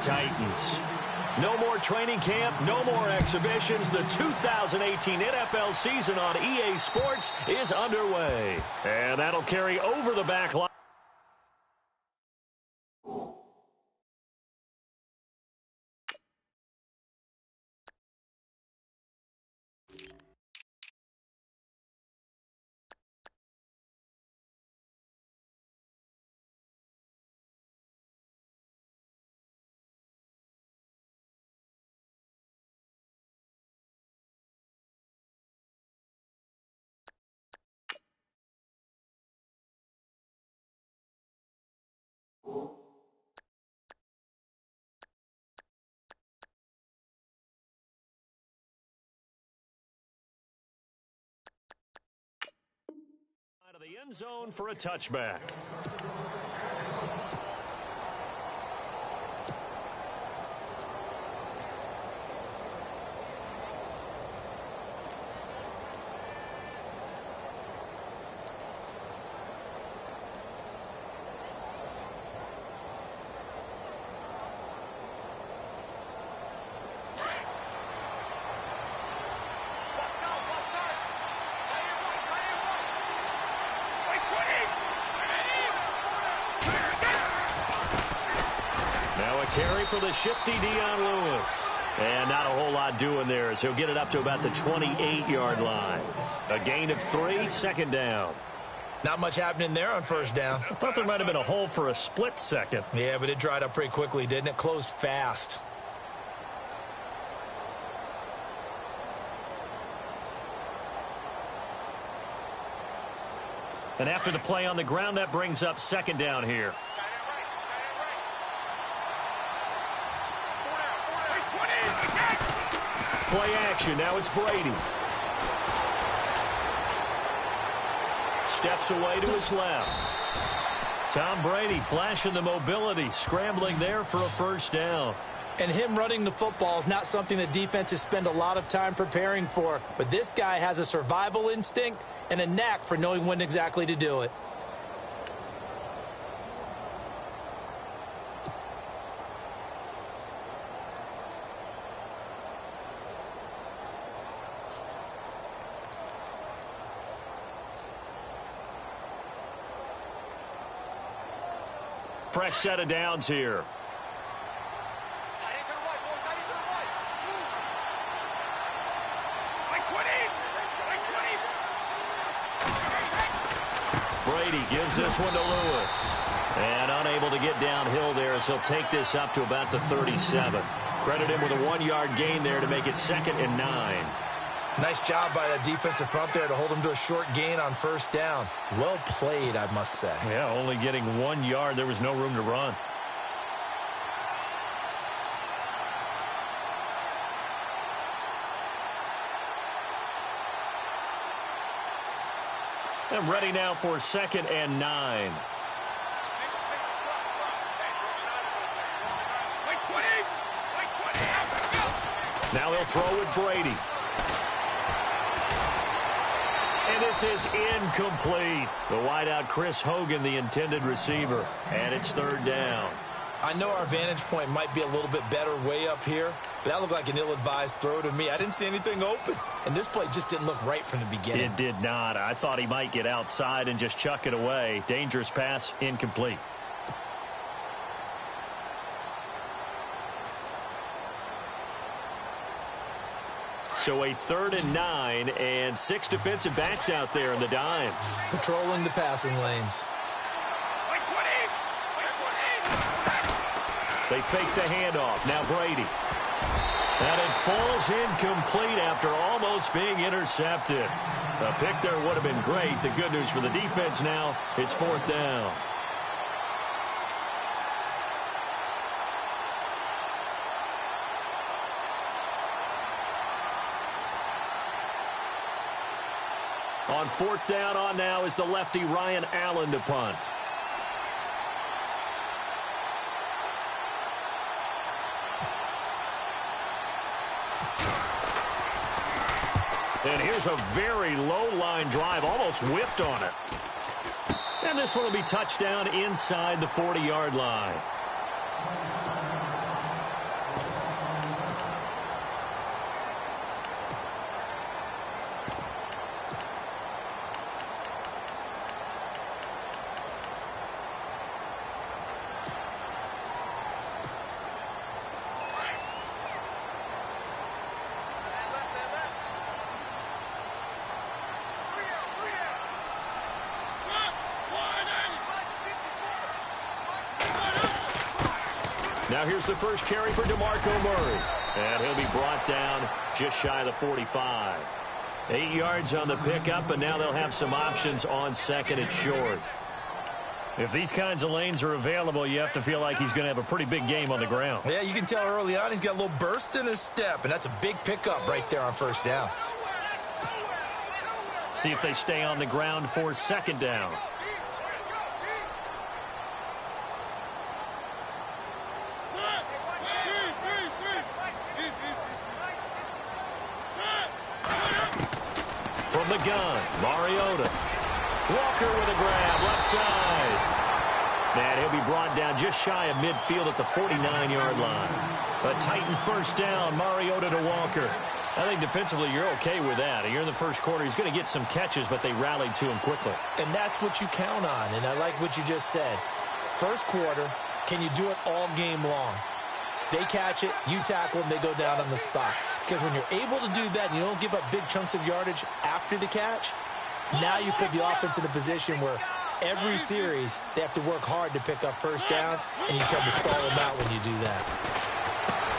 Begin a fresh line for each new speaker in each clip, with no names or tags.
Titans. No more training camp, no more exhibitions. The 2018 NFL season on EA Sports is underway. And that'll carry over the back line. Out of the end zone for a touchback. Carry for the shifty Dion Lewis. And not a whole lot doing there as he'll get it up to about the 28-yard line. A gain of 3, second down.
Not much happening there on first down.
I thought there might have been a hole for a split second.
Yeah, but it dried up pretty quickly, didn't it? Closed fast.
And after the play on the ground, that brings up second down here. Play action. Now it's Brady. Steps away to his left. Tom Brady flashing the mobility, scrambling there for a first down.
And him running the football is not something that defenses spend a lot of time preparing for. But this guy has a survival instinct and a knack for knowing when exactly to do it.
Fresh set of downs here. Brady gives this one to Lewis. And unable to get downhill there as he'll take this up to about the 37. Credit him with a 1-yard gain there to make it 2nd and 9.
Nice job by the defensive front there to hold him to a short gain on first down. Well played, I must say.
Yeah, only getting 1 yard. There was no room to run. And ready now for 2nd and 9. Now he'll throw with Brady. And this is incomplete. The wideout, Chris Hogan, the intended receiver. And it's 3rd down.
I know our vantage point might be a little bit better way up here, but that looked like an ill-advised throw to me. I didn't see anything open. And this play just didn't look right from the beginning.
It did not. I thought he might get outside and just chuck it away. Dangerous pass, incomplete. So a 3rd and 9 and 6 defensive backs out there in the dime.
Patrolling the passing lanes.
They fake the handoff. Now Brady. And it falls incomplete after almost being intercepted. A pick there would have been great. The good news for the defense now, it's 4th down. On 4th down on now is the lefty Ryan Allen to punt. And here's a very low line drive, almost whiffed on it. And this one will be touchdown inside the 40-yard line. Now here's the first carry for DeMarco Murray. And he'll be brought down just shy of the 45. 8 yards on the pickup, and now they'll have some options on second and short. If these kinds of lanes are available, you have to feel like he's going to have a pretty big game on the ground.
Yeah, you can tell early on he's got a little burst in his step, and that's a big pickup right there on first down.
See if they stay on the ground for second down. From the gun, Mariota. Walker with a grab, left side. And he'll be brought down just shy of midfield at the 49-yard line. A Titan first down, Mariota to Walker. I think defensively you're okay with that. You're in the first quarter. He's going to get some catches, but they rallied to him quickly.
And that's what you count on, and I like what you just said. First quarter, can you do it all game long? They catch it, you tackle them, they go down on the spot. Because when you're able to do that and you don't give up big chunks of yardage after the catch, now you put the offense in a position where every series they have to work hard to pick up first downs, and you tend to stall them out when you do that.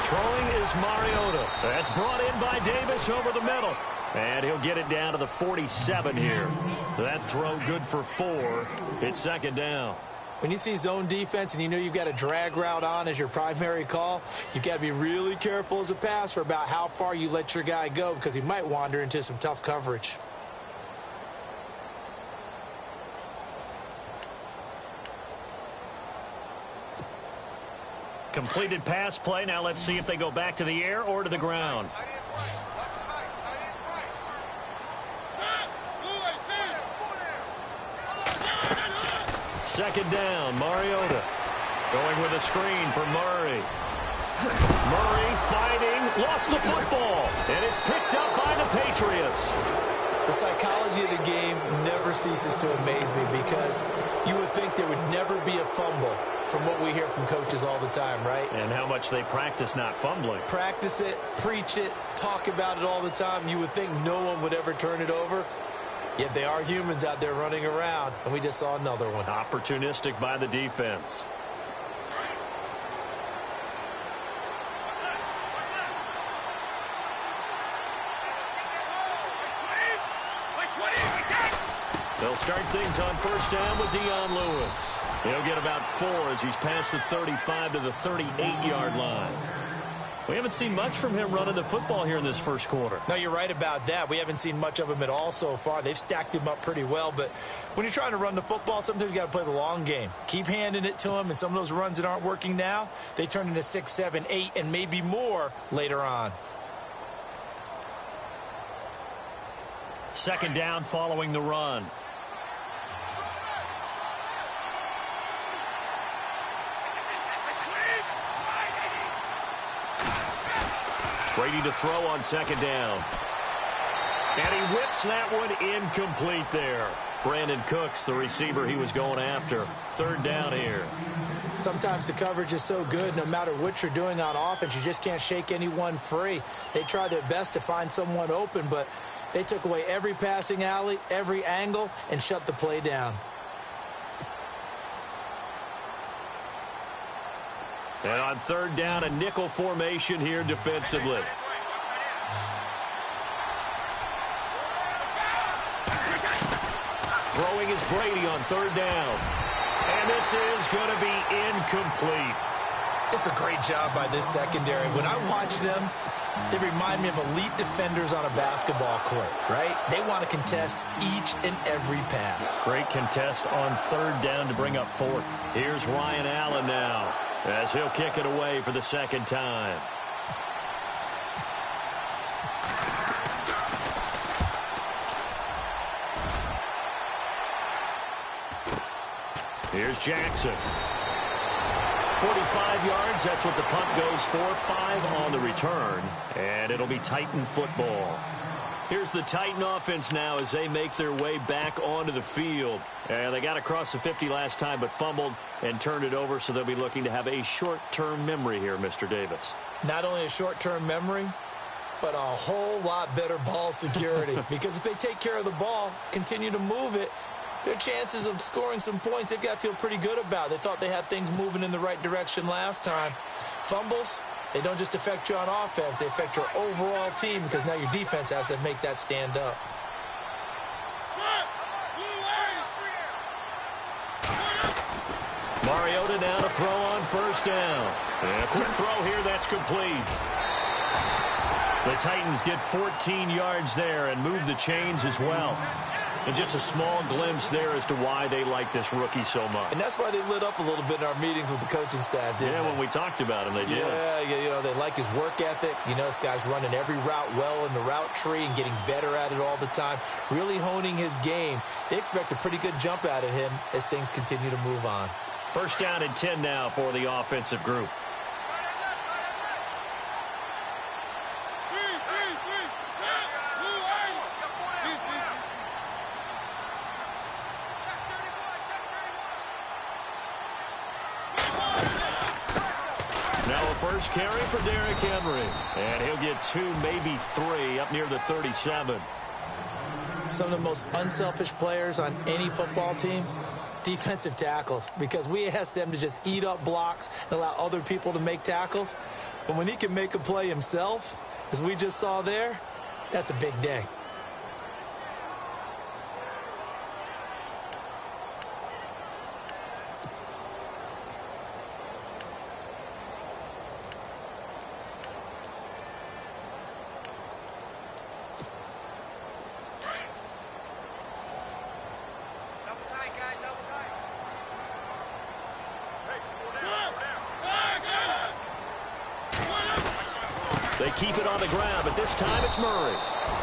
Throwing is Mariota. That's brought in by Davis over the middle. And he'll get it down to the 47 here. That throw good for 4. It's second down.
When you see zone defense and you know you've got a drag route on as your primary call, you've got to be really careful as a passer about how far you let your guy go because he might wander into some tough coverage.
Completed pass play. Now let's see if they go back to the air or to the ground. Second down, Mariota. Going with a screen for Murray. Murray fighting, lost the football, and it's picked up by the Patriots.
The psychology of the game never ceases to amaze me because you would think there would never be a fumble from what we hear from coaches all the time, right?
And how much they practice not fumbling.
Practice it, preach it, talk about it all the time. You would think no one would ever turn it over. Yet they are humans out there running around, and we just saw another one.
Opportunistic by the defense. They'll start things on first down with Dion Lewis. He'll get about 4 as he's past the 35 to the 38-yard line. We haven't seen much from him running the football here in this first quarter.
No, you're right about that. We haven't seen much of him at all so far. They've stacked him up pretty well, but when you're trying to run the football, sometimes you got to play the long game. Keep handing it to him, and some of those runs that aren't working now, they turn into 6, 7, 8, and maybe more later on.
Second down following the run. Brady to throw on second down. And he whips that one incomplete there. Brandon Cooks, the receiver he was going after. Third down here.
Sometimes the coverage is so good, no matter what you're doing on offense, you just can't shake anyone free. They try their best to find someone open, but they took away every passing alley, every angle, and shut the play down.
And on third down, a nickel formation here defensively. Throwing is Brady on third down. And this is going to be incomplete.
It's a great job by this secondary. When I watch them, they remind me of elite defenders on a basketball court, right? They want to contest each and every pass.
Great contest on third down to bring up fourth. Here's Ryan Allen now, as he'll kick it away for the second time. Here's Jackson. 45 yards, that's what the punt goes for. 5 on the return, and it'll be Titan football. Here's the Titan offense now as they make their way back onto the field. And they got across the 50 last time but fumbled and turned it over, so they'll be looking to have a short-term memory here, Mr. Davis.
Not only a short-term memory, but a whole lot better ball security. Because if they take care of the ball, continue to move it, their chances of scoring some points, they've got to feel pretty good about. They thought they had things moving in the right direction last time. Fumbles, they don't just affect you on offense, they affect your overall team because now your defense has to make that stand up.
Mariota now to throw on first down. And a quick throw here, that's complete. The Titans get 14 yards there and move the chains as well. And just a small glimpse there as to why they like this rookie so much.
And that's why they lit up a little bit in our meetings with the coaching staff, didn't they?
When we talked about him, they did.
Yeah, they like his work ethic. This guy's running every route well in the route tree and getting better at it all the time, really honing his game. They expect a pretty good jump out of him as things continue to move on.
First down and 10 now for the offensive group. First carry for Derrick Henry. And he'll get 2, maybe 3 up near the 37.
Some of the most unselfish players on any football team, defensive tackles, because we ask them to just eat up blocks and allow other people to make tackles. But when he can make a play himself, as we just saw there, that's a big day.
They keep it on the ground, but this time it's Murray.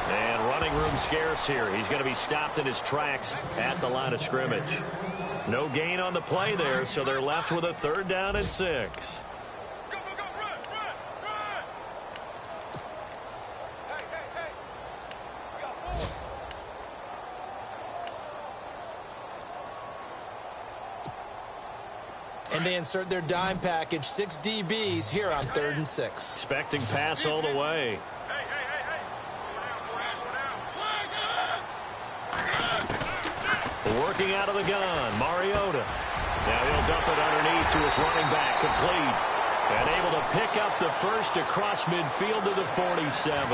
And running room scarce here. He's going to be stopped in his tracks at the line of scrimmage. No gain on the play there, so they're left with a 3rd down and 6.
And they insert their dime package, 6 DBs here on 3rd and 6.
Expecting pass all the way. Working out of the gun, Mariota. Now he'll dump it underneath to his running back, complete. And able to pick up the first across midfield to the 47.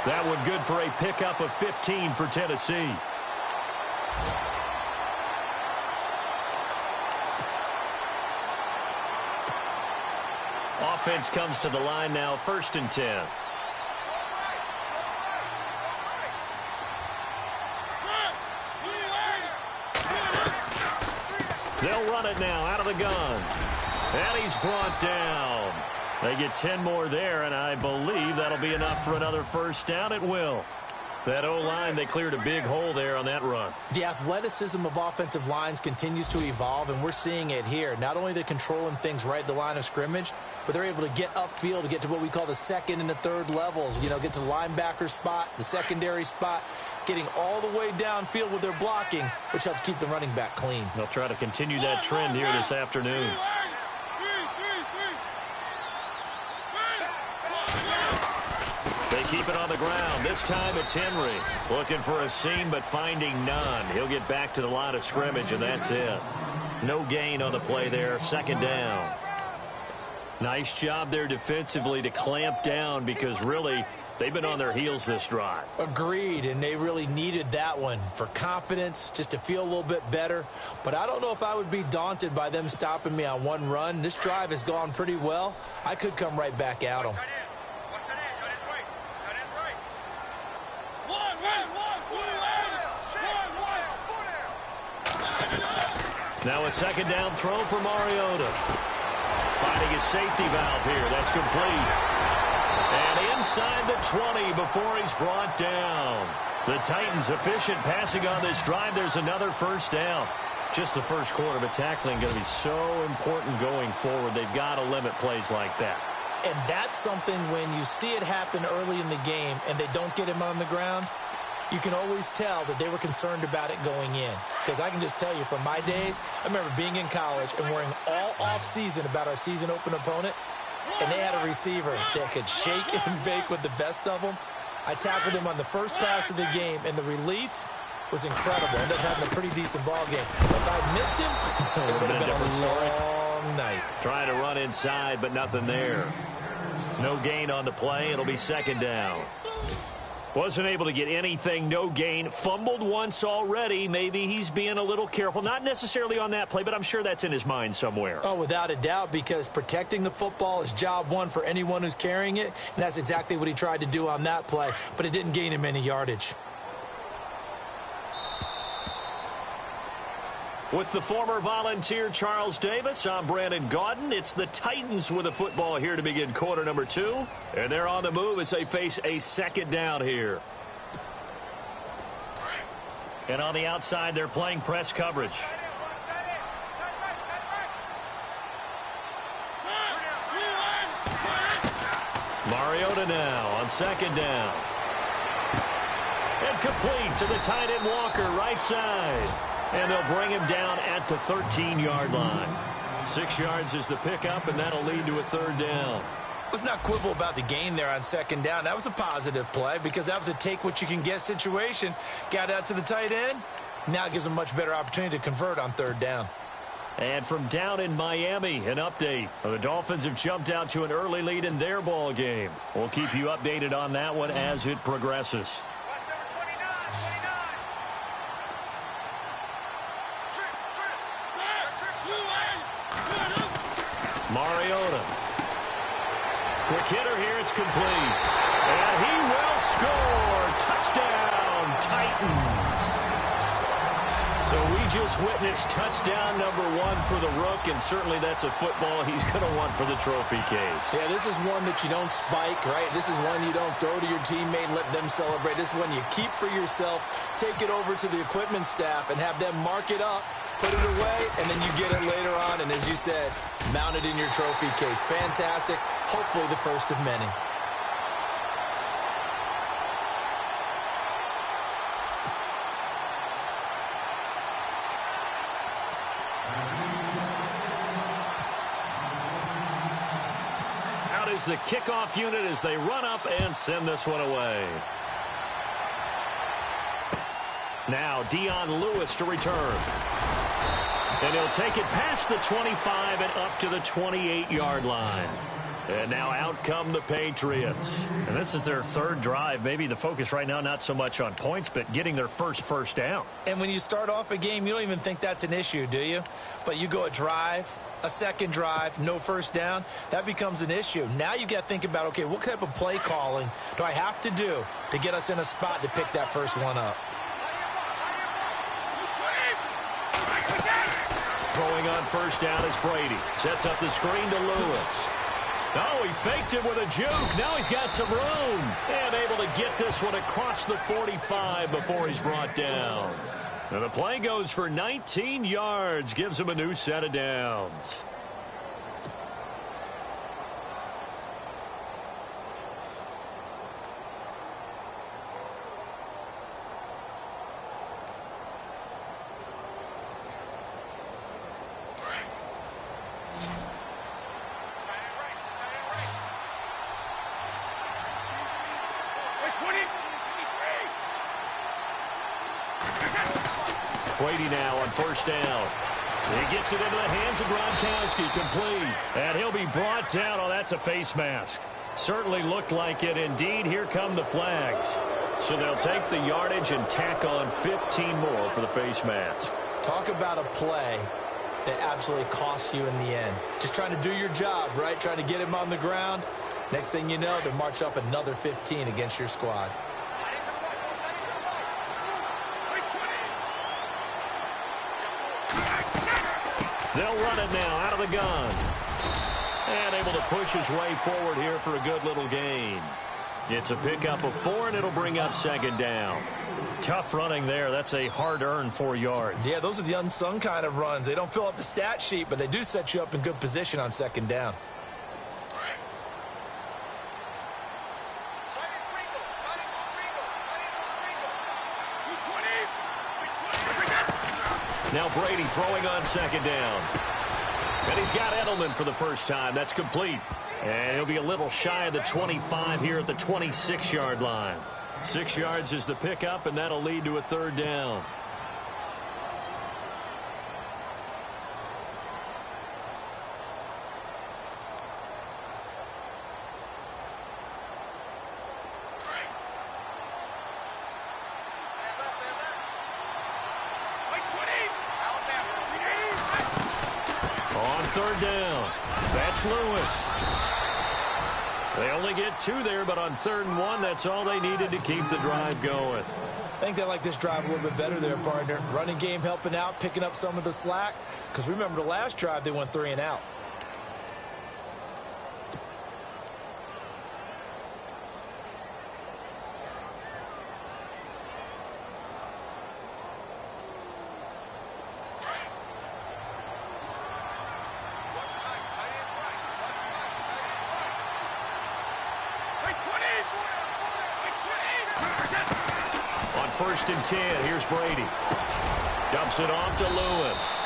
That one good for a pickup of 15 for Tennessee. Offense comes to the line now, 1st and 10. They'll run it now out of the gun. And he's brought down. They get 10 more there, and I believe that'll be enough for another first down. It will. That O-line, they cleared a big hole there on that run.
The athleticism of offensive lines continues to evolve, and we're seeing it here. Not only are they controlling things right at the line of scrimmage, but they're able to get upfield to get to what we call the 2nd and the 3rd levels. Get to the linebacker spot, the secondary spot, getting all the way downfield with their blocking, which helps keep the running back clean.
They'll try to continue that trend here this afternoon. They keep it on the ground. This time it's Henry. Looking for a seam, but finding none. He'll get back to the line of scrimmage, and that's it. No gain on the play there. 2nd down. Nice job there defensively to clamp down because really they've been on their heels this drive.
Agreed, and they really needed that one for confidence, just to feel a little bit better. But I don't know if I would be daunted by them stopping me on one run. This drive has gone pretty well. I could come right back at them.
Now a 2nd down throw for Mariota. Finding his safety valve here. That's complete. And inside the 20 before he's brought down. The Titans efficient passing on this drive. There's another first down. Just the first quarter, but tackling going to be so important going forward. They've got to limit plays like that.
And that's something when you see it happen early in the game and they don't get him on the ground, you can always tell that they were concerned about it going in. Because I can just tell you from my days, I remember being in college and worrying all off-season about our season open opponent, and they had a receiver that could shake and bake with the best of them. I tackled him on the first pass of the game, and the relief was incredible. Ended up having a pretty decent ball game. If I'd missed him, it would have been a different story. long night.
Trying to run inside, but nothing there. No gain on the play. It'll be second down. Wasn't able to get anything, no gain. Fumbled once already. Maybe he's being a little careful. Not necessarily on that play, but I'm sure that's in his mind somewhere.
Oh, without a doubt, because protecting the football is job one for anyone who's carrying it, and that's exactly what he tried to do on that play, but it didn't gain him any yardage.
With the former Volunteer Charles Davis, I'm Brandon Gaudin. It's the Titans with the football here to begin quarter number 2. And they're on the move as they face a second down here. And on the outside, they're playing press coverage. Mariota now on second down. And complete to the tight end Walker, right side. And they'll bring him down at the 13-yard line. 6 yards is the pickup, and that'll lead to a third down.
Let's not quibble about the gain there on second down. That was a positive play because that was a take-what-you-can-get situation. Got out to the tight end. Now it gives them a much better opportunity to convert on third down.
And from down in Miami, an update. The Dolphins have jumped out to an early lead in their ball game. We'll keep you updated on that one as it progresses. Mariota. Quick hitter here. It's complete. And he will score. Touchdown, Titans. So we just witnessed touchdown number 1 for the Rook, and certainly that's a football he's going to want for the trophy case.
Yeah, this is one that you don't spike, right? This is one you don't throw to your teammate and let them celebrate. This is one you keep for yourself, take it over to the equipment staff, and have them mark it up, put it away, and then you get it later on, and as you said, mount it in your trophy case. Fantastic. Hopefully the first of many.
Out is the kickoff unit as they run up and send this one away. Now Dion Lewis to return. And he'll take it past the 25 and up to the 28-yard line. And now out come the Patriots. And this is their third drive. Maybe the focus right now not so much on points, but getting their first down.
And when you start off a game, you don't even think that's an issue, do you? But you go a drive, a second drive, no first down, that becomes an issue. Now you got to think about, okay, what type of play calling do I have to do to get us in a spot to pick that first one up?
Throwing on first down is Brady. Sets up the screen to Lewis. Oh, he faked it with a juke. Now he's got some room. And able to get this one across the 45 before he's brought down. And the play goes for 19 yards. Gives him a new set of downs. Brady now on first down. He gets it into the hands of Gronkowski, complete. And he'll be brought down. Oh, that's a face mask. Certainly looked like it. Indeed, here come the flags. So they'll take the yardage and tack on 15 more for the face mask.
Talk about a play that absolutely costs you in the end. Just trying to do your job, right? Trying to get him on the ground. Next thing you know, they'll march up another 15 against your squad.
They'll run it now out of the gun. And able to push his way forward here for a good little gain. It's a pickup of 4, and it'll bring up second down. Tough running there. That's a hard-earned 4 yards.
Yeah, those are the unsung kind of runs. They don't fill up the stat sheet, but they do set you up in good position on second down.
Now Brady throwing on second down. And he's got Edelman for the first time. That's complete. And he'll be a little shy of the 25 here at the 26-yard line. 6 yards is the pickup, and that'll lead to a third down. third down. That's Lewis. They only get 2 there, but on 3rd and 1, that's all they needed to keep the drive going.
I think they like this drive a little bit better there, partner. Running game helping out, picking up some of the slack. Because remember, the last drive, they went 3 and out.
On 1st and 10, here's Brady. Dumps it off to Lewis.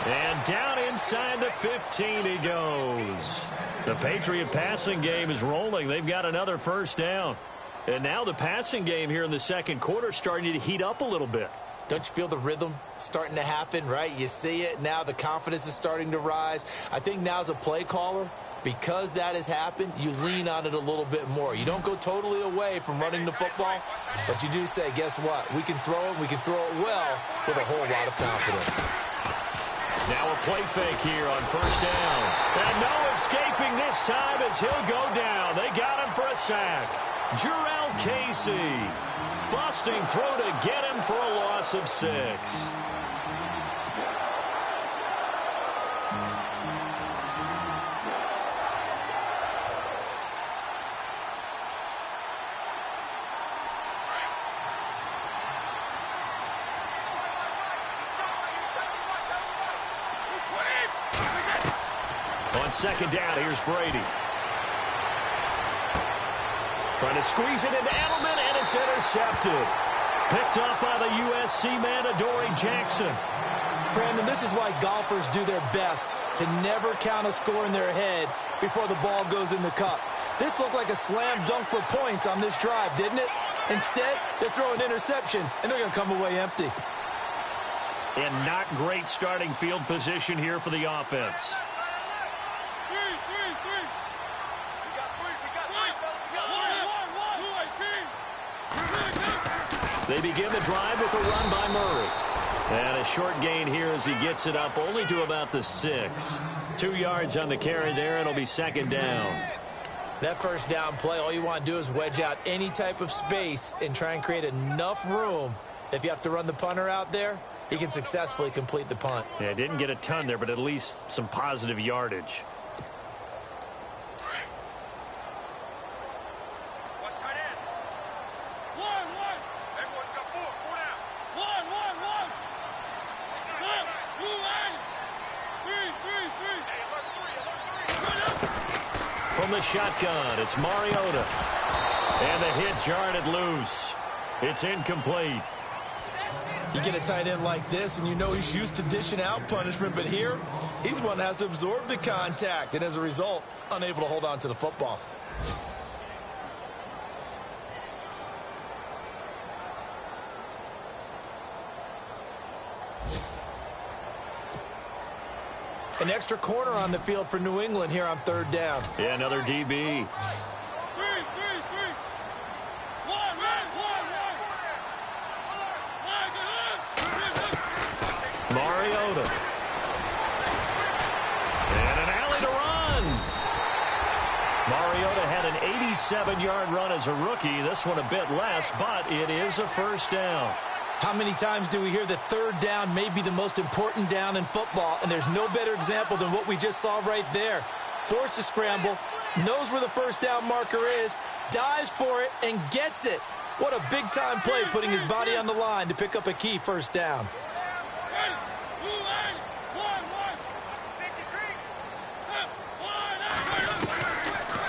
And down inside the 15 he goes. The Patriot passing game is rolling. They've got another 1st down. And now the passing game here in the 2nd quarter starting to heat up a little bit.
Don't you feel the rhythm starting to happen, right? You see it now. The confidence is starting to rise. I think now as a play caller, because that has happened, you lean on it a little bit more. You don't go totally away from running the football, but you do say, guess what? We can throw it. We can throw it well with a whole lot of confidence.
Now a play fake here on 1st down. And no escaping this time as he'll go down. They got him for a sack. Jarrell Casey busting through to get him for a loss of 6. On 2nd down, here's Brady. Trying to squeeze it into Edelman, and it's intercepted. Picked up by the USC man, Adoree Jackson.
Brandon, this is why golfers do their best to never count a score in their head before the ball goes in the cup. This looked like a slam dunk for points on this drive, didn't it? Instead, they throw an interception, and they're going to come away empty.
And not great starting field position here for the offense. They begin the drive with a run by Murray. And a short gain here as he gets it up only to about the 6. 2 yards on the carry there. It'll be 2nd down.
That 1st down play, all you want to do is wedge out any type of space and try and create enough room. If you have to run the punter out there, he can successfully complete the punt.
Yeah, didn't get a ton there, but at least some positive yardage. From the shotgun, it's Mariota. And the hit jarred it loose. It's incomplete.
You get a tight end like this, and you know he's used to dishing out punishment, but here, he's one that has to absorb the contact, and as a result, unable to hold on to the football. An extra corner on the field for New England here on 3rd down.
Yeah, another DB. Mariota. And an alley to run. Mariota had an 87-yard run as a rookie. This one a bit less, but it is a 1st down.
How many times do we hear that 3rd down may be the most important down in football, and there's no better example than what we just saw right there. Forced to scramble, knows where the 1st down marker is, dives for it, and gets it. What a big-time play, putting his body on the line to pick up a key 1st down.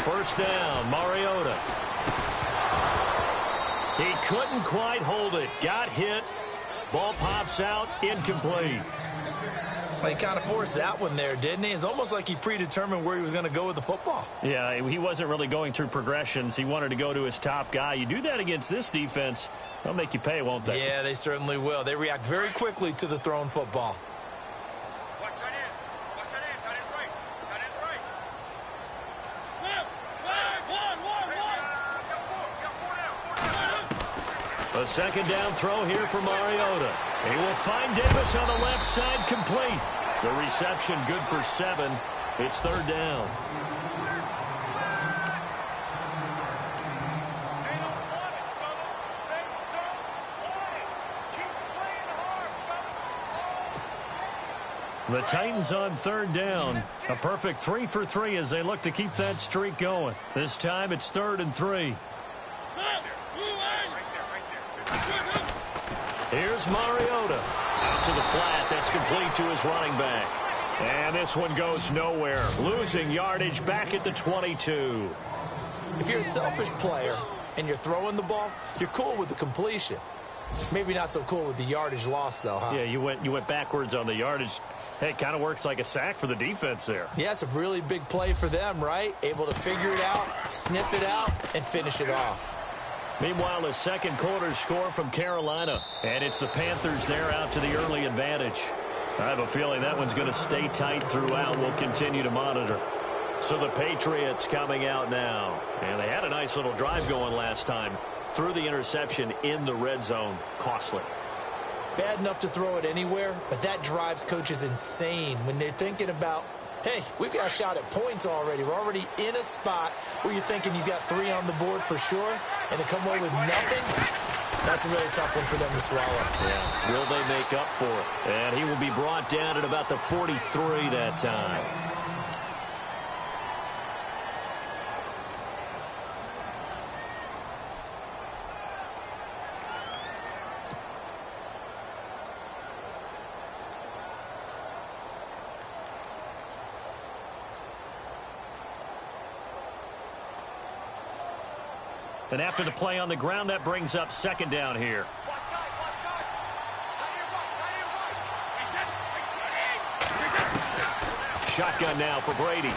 First down, Mariota. He couldn't quite hold it. Got hit. Ball pops out. Incomplete.
Well, he kind of forced that one there, didn't he? It's almost like he predetermined where he was going to go with the football.
Yeah, he wasn't really going through progressions. He wanted to go to his top guy. You do that against this defense, they'll make you pay, won't they?
Yeah, they certainly will. They react very quickly to the thrown football.
A 2nd down throw here for Mariota. He will find Davis on the left side, complete. The reception good for 7. It's third down. The Titans on third down. A perfect 3 for 3 as they look to keep that streak going. This time it's 3rd and 3. Here's Mariota. Out to the flat. That's complete to his running back. And this one goes nowhere. Losing yardage back at the 22.
If you're a selfish player and you're throwing the ball, you're cool with the completion. Maybe not so cool with the yardage loss, though, huh?
Yeah, you went backwards on the yardage. Hey, it kind of works like a sack for the defense there.
Yeah, it's a really big play for them, right? Able to figure it out, sniff it out, and finish it off.
Meanwhile, the second quarter score from Carolina. And it's the Panthers there out to the early advantage. I have a feeling that one's going to stay tight throughout. We'll continue to monitor. So the Patriots coming out now. And they had a nice little drive going last time. Threw the interception in the red zone. Costly.
Bad enough to throw it anywhere, but that drives coaches insane when they're thinking about, hey, we've got a shot at points already. We're already in a spot where you're thinking you've got 3 on the board for sure, and to come away with nothing, that's a really tough one for them to swallow.
Yeah, will they make up for it? And he will be brought down at about the 43 that time. And after the play on the ground, that brings up second down here. Shotgun now for Brady.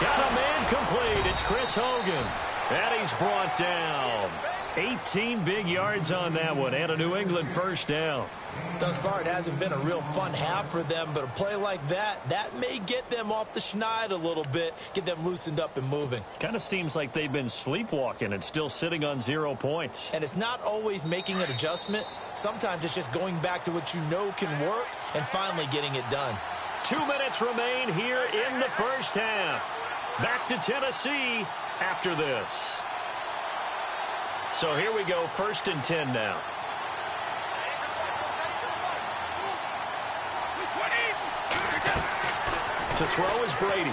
Got a man complete. It's Chris Hogan. And he's brought down. 18 big yards on that one. And a New England first down.
Thus far, it hasn't been a real fun half for them, but a play like that, that may get them off the schneid a little bit, get them loosened up and moving.
Kind of seems like they've been sleepwalking and still sitting on 0 points.
And it's not always making an adjustment. Sometimes it's just going back to what you know can work and finally getting it done.
2 minutes remain here in the first half. Back to Tennessee after this. So here we go, 1st and 10 now. To throw is Brady.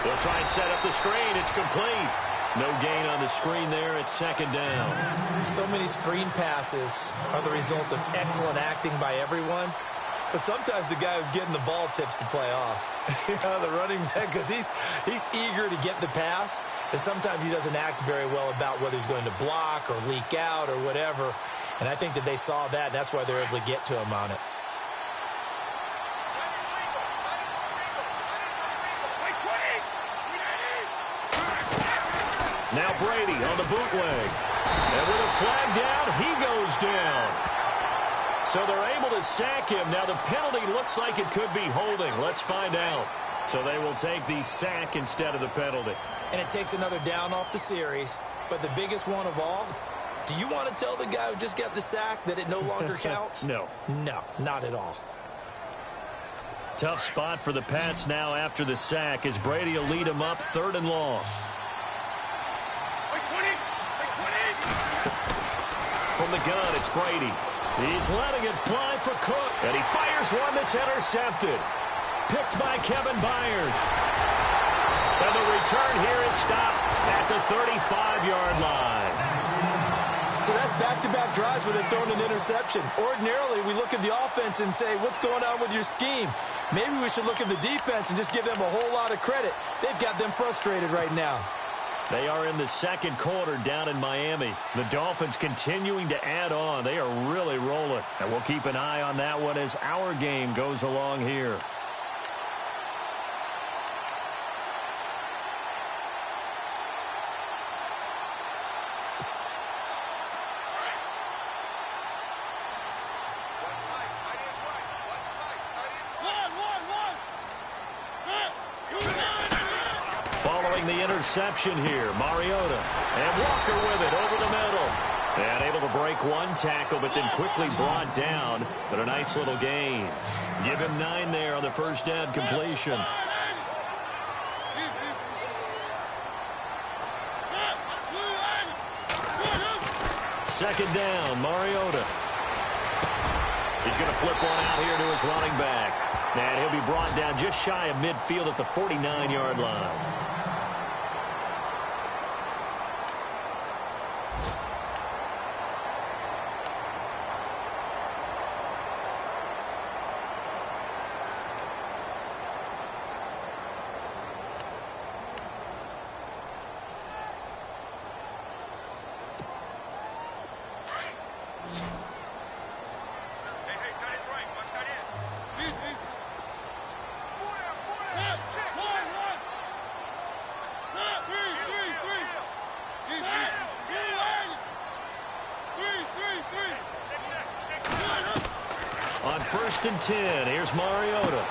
They'll try and set up the screen. It's complete. No gain on the screen there. It's second down.
So many screen passes are the result of excellent acting by everyone. But sometimes the guy who's getting the ball tips the play off. The running back, because he's eager to get the pass. And sometimes he doesn't act very well about whether he's going to block or leak out or whatever. And I think that they saw that, and that's why they're able to get to him on it.
Now Brady on the bootleg. And with a flag down, he goes down. So they're able to sack him. Now the penalty looks like it could be holding. Let's find out. So they will take the sack instead of the penalty.
And it takes another down off the series. But the biggest one of all, do you want to tell the guy who just got the sack that it no longer counts?
No.
No, not at all.
Tough spot for the Pats now after the sack as Brady will lead them up 3rd and long. From the gun, it's Brady. He's letting it fly for Cook. And he fires one that's intercepted. Picked by Kevin Byard. And the return here is stopped at the 35-yard line.
So that's back-to-back drives where they've thrown an interception. Ordinarily, we look at the offense and say, what's going on with your scheme? Maybe we should look at the defense and just give them a whole lot of credit. They've got them frustrated right now.
They are in the second quarter down in Miami. The Dolphins continuing to add on. They are really rolling. And we'll keep an eye on that one as our game goes along here. Following the interception here, Mariota. And Walker with it over the middle. And able to break one tackle, but then quickly brought down. But a nice little gain. Give him 9 there on the first down completion. Second down, Mariota. He's going to flip one out here to his running back. And he'll be brought down just shy of midfield at the 49-yard line. On 1st and 10, here's Mariota.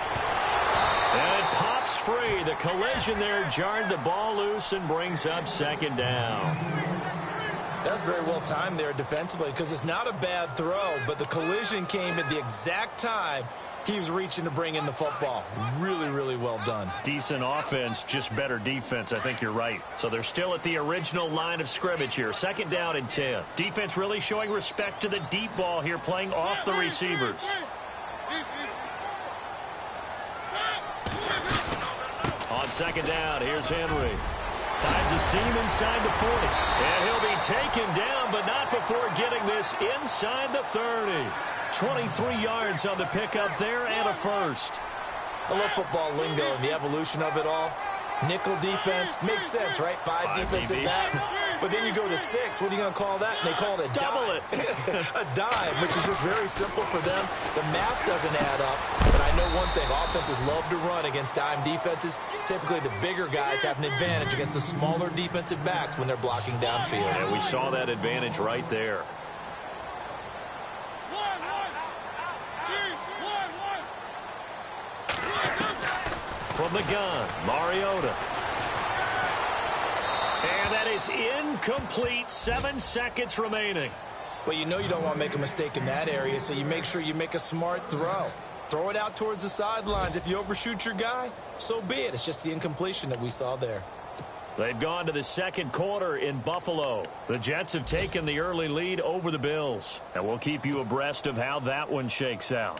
And it pops free. The collision there jarred the ball loose and brings up second down.
That's very well timed there defensively because it's not a bad throw, but the collision came at the exact time he was reaching to bring in the football. Really, really well done.
Decent offense, just better defense. I think you're right. So they're still at the original line of scrimmage here. 2nd down and 10. Defense really showing respect to the deep ball here, playing off the receivers. On 2nd down, here's Henry. Finds a seam inside the 40. And he'll be taken down, but not before getting this inside the 30. 23 yards on the pickup there and a first.
I love football lingo and the evolution of it all. Nickel defense makes sense, right? 5 defensive backs. But then you go to 6. What are you going to call that? And they call it a
double
dime. A dime, which is just very simple for them. The math doesn't add up. But I know one thing. Offenses love to run against dime defenses. Typically, the bigger guys have an advantage against the smaller defensive backs when they're blocking downfield.
And we saw that advantage right there. From the gun, Mariota. And that is incomplete. 7 seconds remaining.
Well, you know you don't want to make a mistake in that area, so you make sure you make a smart throw. Throw it out towards the sidelines. If you overshoot your guy, so be it. It's just the incompletion that we saw there.
They've gone to the 2nd quarter in Buffalo. The Jets have taken the early lead over the Bills. And we'll keep you abreast of how that one shakes out.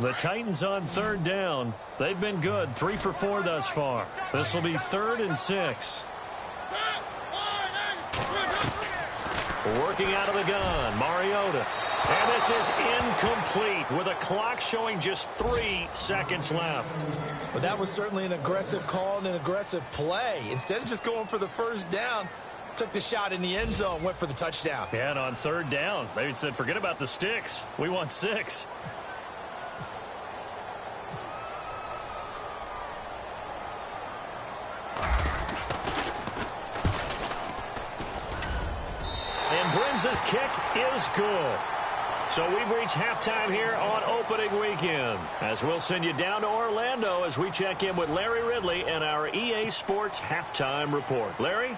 The Titans on 3rd down. They've been good. 3 for 4 thus far. This will be 3rd and 6. Working out of the gun, Mariota. And this is incomplete with a clock showing just 3 seconds left.
But that was certainly an aggressive call and an aggressive play. Instead of just going for the first down, took the shot in the end zone, went for the touchdown.
Yeah, and on 3rd down, they said, forget about the sticks. We want 6. His kick is good. So we've reached halftime here on opening weekend, as we'll send you down to Orlando as we check in with Larry Ridley and our EA Sports halftime report. Larry?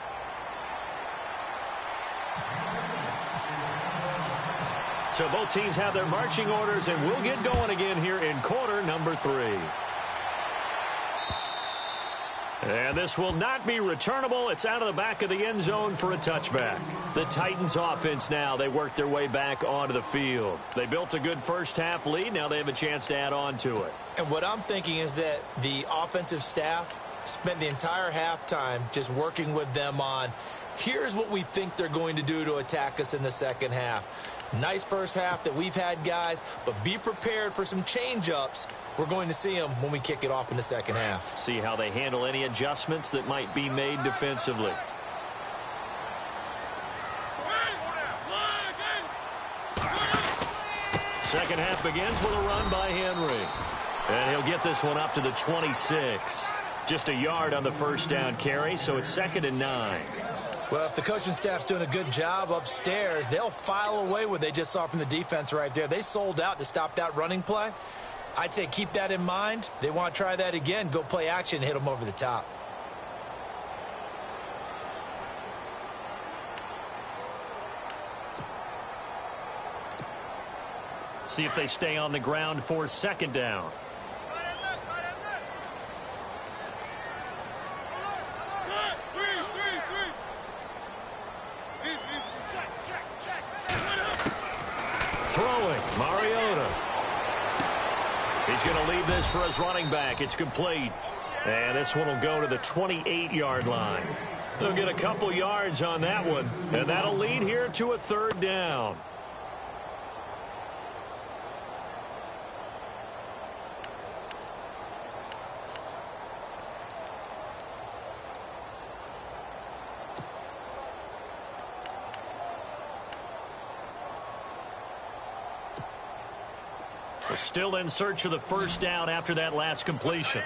So both teams have their marching orders, and we'll get going again here in quarter number 3. And this will not be returnable. It's out of the back of the end zone for a touchback. The Titans offense now, they work their way back onto the field. They built a good first half lead. Now they have a chance to add on to it.
And what I'm thinking is that the offensive staff spent the entire halftime just working with them on, here's what we think they're going to do to attack us in the second half. Nice first half that we've had, guys, but be prepared for some change-ups. We're going to see them when we kick it off in the second half.
See how they handle any adjustments that might be made defensively. Second half begins with a run by Henry. And he'll get this one up to the 26. Just a yard on the first down carry, so it's 2nd and 9.
Well, if the coaching staff's doing a good job upstairs, they'll file away what they just saw from the defense right there. They sold out to stop that running play. I'd say keep that in mind. They want to try that again. Go play action, hit them over the top.
See if they stay on the ground for second down. Throwing, Mariota. He's going to leave this for his running back. It's complete. And this one will go to the 28-yard line. They'll get a couple yards on that one, and that'll lead here to a third down. We're still in search of the first down after that last completion.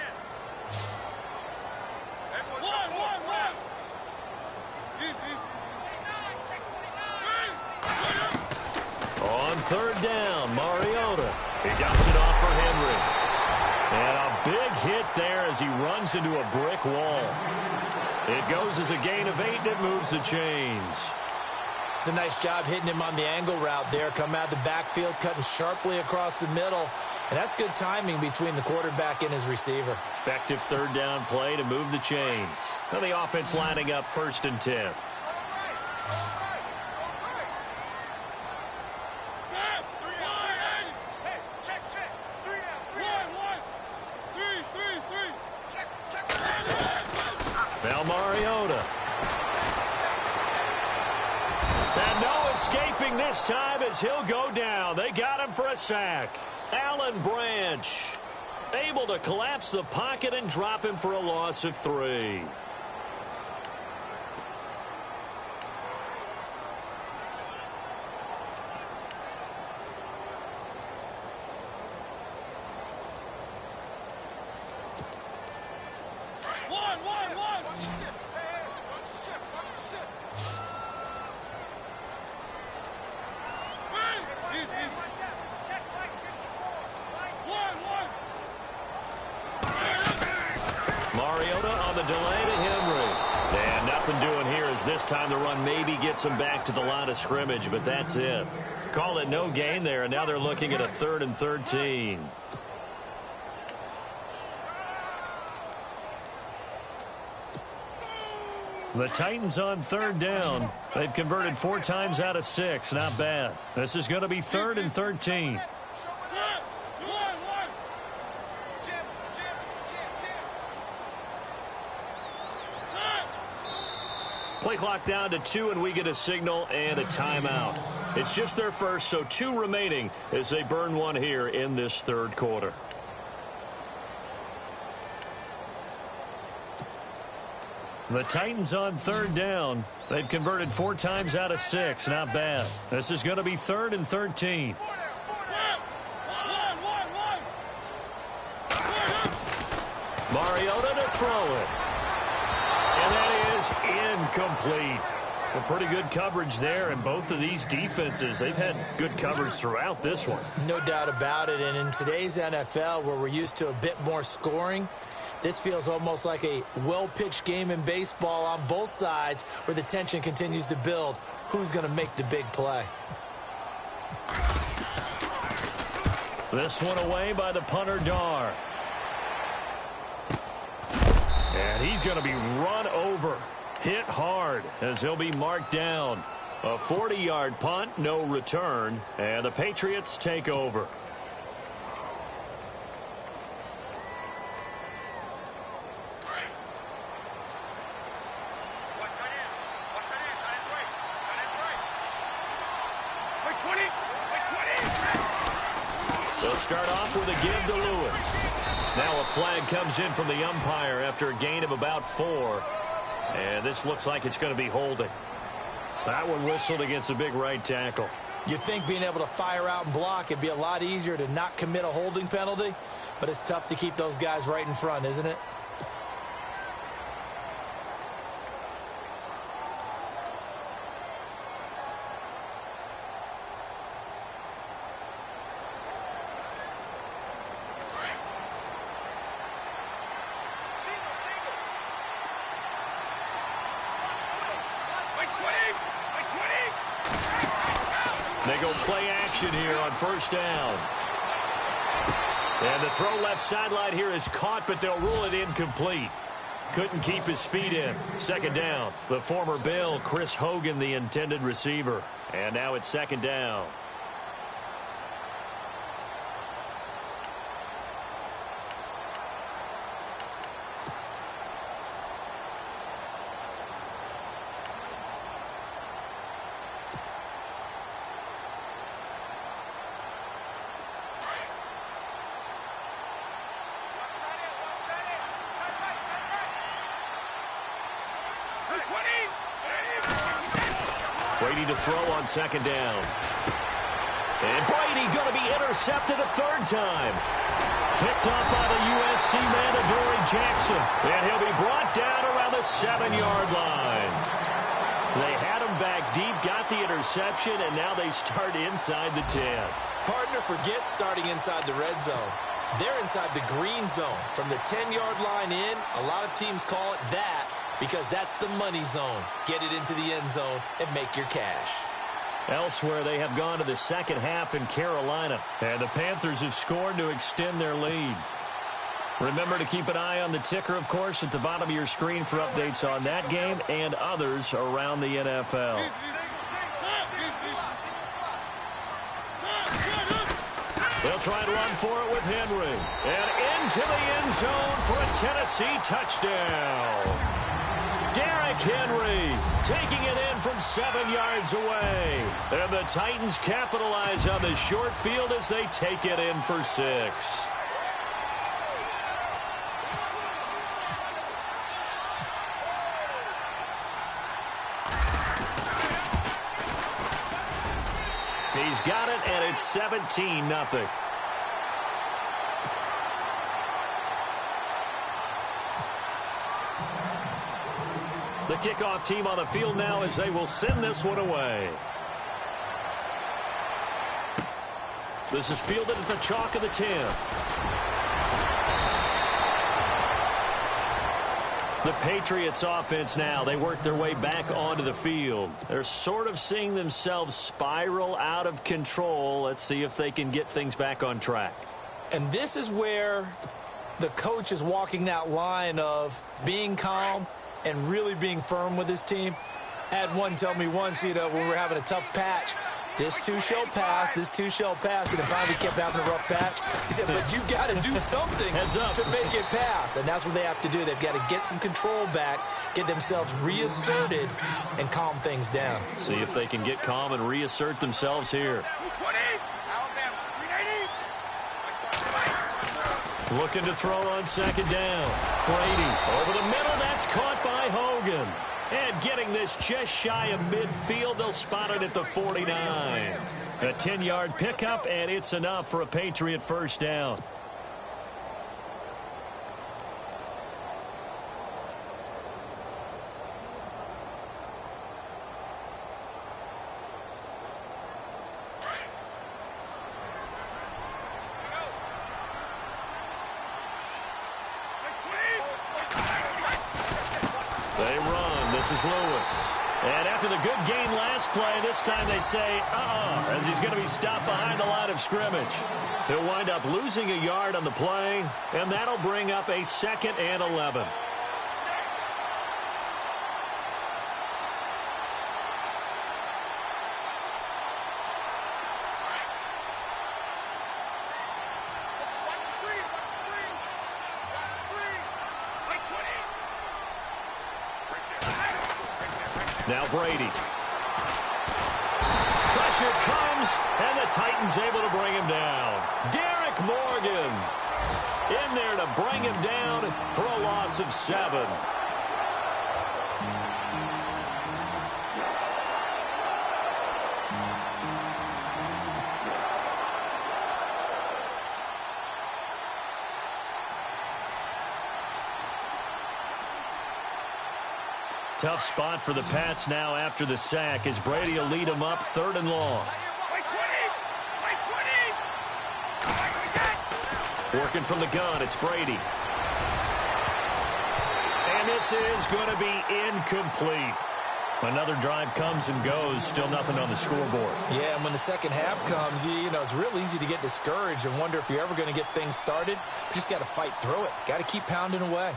On third down, Mariota. He dumps it off for Henry. And a big hit there as he runs into a brick wall. It goes as a gain of 8, and it moves the chains.
It's a nice job hitting him on the angle route there. Come out of the backfield, cutting sharply across the middle. And that's good timing between the quarterback and his receiver.
Effective third down play to move the chains. Now the offense lining up 1st and 10. Now Mariota. And no escaping this time as he'll go down. They got him for a sack. Alan Branch able to collapse the pocket and drop him for a loss of 3. Mariota on the delay to Henry. And nothing doing here as this time the run maybe gets him back to the line of scrimmage, but that's it. Call it no gain there, and now they're looking at a 3rd and 13. The Titans on 3rd down. They've converted 4 times out of 6. Not bad. This is going to be 3rd and 13. Play clock down to 2, and we get a signal and a timeout. It's just their first, so 2 remaining as they burn one here in this 3rd quarter. The Titans on 3rd down. They've converted 4 times out of 6. Not bad. This is going to be 3rd and 13. Mariota to throw it. And that is incomplete. Well, pretty good coverage there, and both of these defenses, they've had good coverage throughout this one.
No doubt about it, and in today's NFL, where we're used to a bit more scoring, this feels almost like a well-pitched game in baseball on both sides where the tension continues to build. Who's going to make the big play?
This one away by the punter, Dar. And he's going to be run over, hit hard as he'll be marked down. A 40-yard punt, no return, and the Patriots take over. They'll start off with a give to Lewis. Now a flag comes in from the umpire after a gain of about 4. And this looks like it's going to be holding. That one whistled against a big right tackle.
You'd think being able to fire out and block it'd be a lot easier to not commit a holding penalty, but it's tough to keep those guys right in front, isn't it?
They go play action here on first down. And the throw left sideline here is caught, but they'll rule it incomplete. Couldn't keep his feet in. Second down. The former Bill, Chris Hogan, the intended receiver. And now it's second down. Brady to throw on second down. And Brady going to be intercepted a third time. Picked up by the USC man, Adoree Jackson. And he'll be brought down around the 7-yard line. They had him back deep, got the interception, and now they start inside the 10.
Partner, forget starting inside the red zone. They're inside the green zone. From the 10-yard line in, a lot of teams call it that, because that's the money zone. Get it into the end zone and make your cash.
Elsewhere, they have gone to the second half in Carolina, and the Panthers have scored to extend their lead. Remember to keep an eye on the ticker, of course, at the bottom of your screen for updates on that game and others around the NFL. They'll try to run for it with Henry. And into the end zone for a Tennessee touchdown. Derrick Henry taking it in from 7 yards away. And the Titans capitalize on the short field as they take it in for 6. He's got it, and it's 17-0. The kickoff team on the field now as they will send this one away. This is fielded at the chalk of the 10. The Patriots offense now, they work their way back onto the field. They're sort of seeing themselves spiral out of control. Let's see if they can get things back on track.
And this is where the coach is walking that line of being calm and really being firm with his team. I had one tell me once, when we were having a tough patch, this too shall pass, this too shall pass, and it finally kept having a rough patch. He said, but you got to do something to make it pass, and that's what they have to do. They've got to get some control back, get themselves reasserted, and calm things down.
See if they can get calm and reassert themselves here. Looking to throw on second down. Brady over the middle. That's caught by Hogan. And getting this just shy of midfield. They'll spot it at the 49. A 10-yard pickup, and it's enough for a Patriot first down. They run. This is Lewis. And after the good gain last play, this time they say, as he's going to be stopped behind the line of scrimmage. He'll wind up losing a yard on the play, and that'll bring up a 2nd and 11. Now Brady. Pressure comes, and the Titans able to bring him down. Derek Morgan in there to bring him down for a loss of 7. Tough spot for the Pats now after the sack as Brady will lead them up 3rd and long. Working from the gun, it's Brady. And this is going to be incomplete. Another drive comes and goes, still nothing on the scoreboard.
Yeah, and when the second half comes, you know, it's real easy to get discouraged and wonder if you're ever going to get things started. You just got to fight through it. Got to keep pounding away.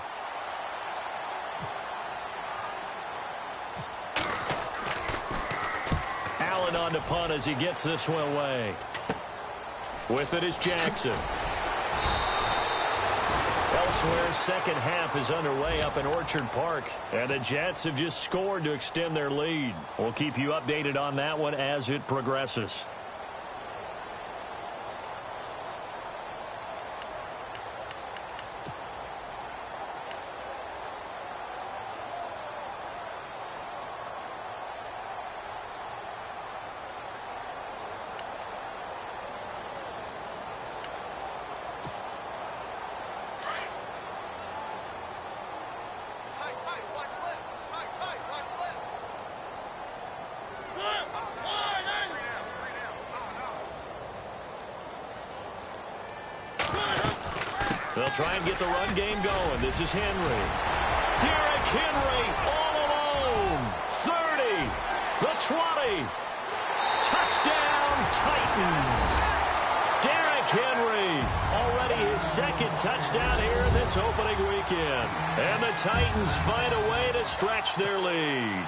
Allen on to punt as he gets this one away. With it is Jackson. Elsewhere, second half is underway up in Orchard Park, and the Jets have just scored to extend their lead. We'll keep you updated on that one as it progresses. They'll try and get the run game going. This is Henry. Derrick Henry all alone. 30. The 20. Touchdown, Titans. Derrick Henry, already his second touchdown here in this opening weekend. And the Titans find a way to stretch their lead.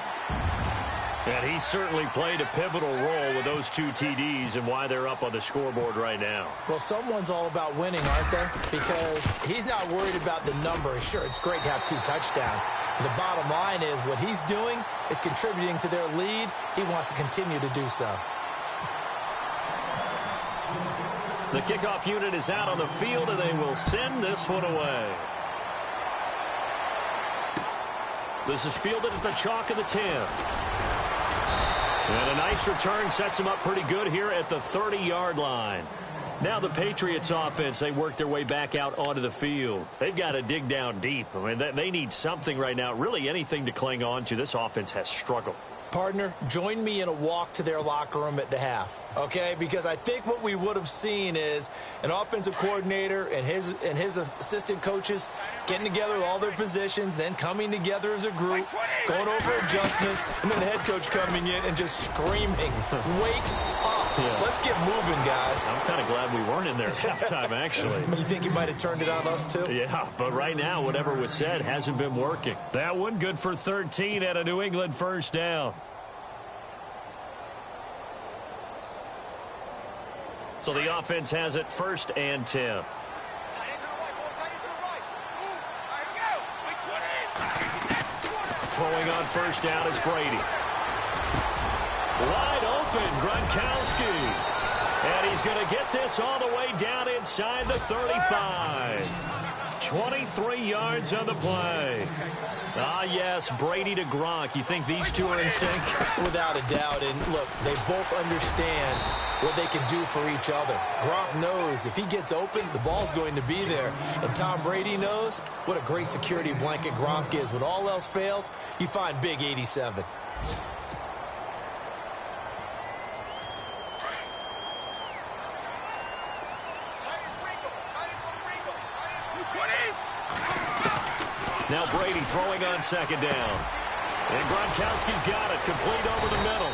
And he certainly played a pivotal role with those two TDs and why they're up on the scoreboard right now.
Well, someone's all about winning, aren't they? Because he's not worried about the number. Sure, it's great to have 2 touchdowns. And the bottom line is what he's doing is contributing to their lead. He wants to continue to do so.
The kickoff unit is out on the field, and they will send this one away. This is fielded at the chalk of the 10. And a nice return sets them up pretty good here at the 30-yard line. Now the Patriots offense, they work their way back out onto the field. They've got to dig down deep. I mean, they need something right now, really anything to cling on to. This offense has struggled.
Partner, join me in a walk to their locker room at the half, okay? Because I think what we would have seen is an offensive coordinator and his assistant coaches getting together with all their positions, then coming together as a group, going over adjustments, and then the head coach coming in and just screaming, "Wake up. Yeah. Let's get moving, guys."
I'm kind of glad we weren't in there at halftime, actually.
You think he might have turned it on us, too?
Yeah, but right now, whatever was said hasn't been working. That one good for 13 at a New England first down. So the offense has it 1st and 10. Throwing on first down is Brady. Wide open, Gronkowski. And he's going to get this all the way down inside the 35. 23 yards on the play. Ah, yes, Brady to Gronk. You think these two are in sync?
Without a doubt. And, look, they both understand what they can do for each other. Gronk knows if he gets open, the ball's going to be there. And Tom Brady knows what a great security blanket Gronk is. When all else fails, you find big 87.
Now Brady throwing on second down. And Gronkowski's got it, complete over the middle.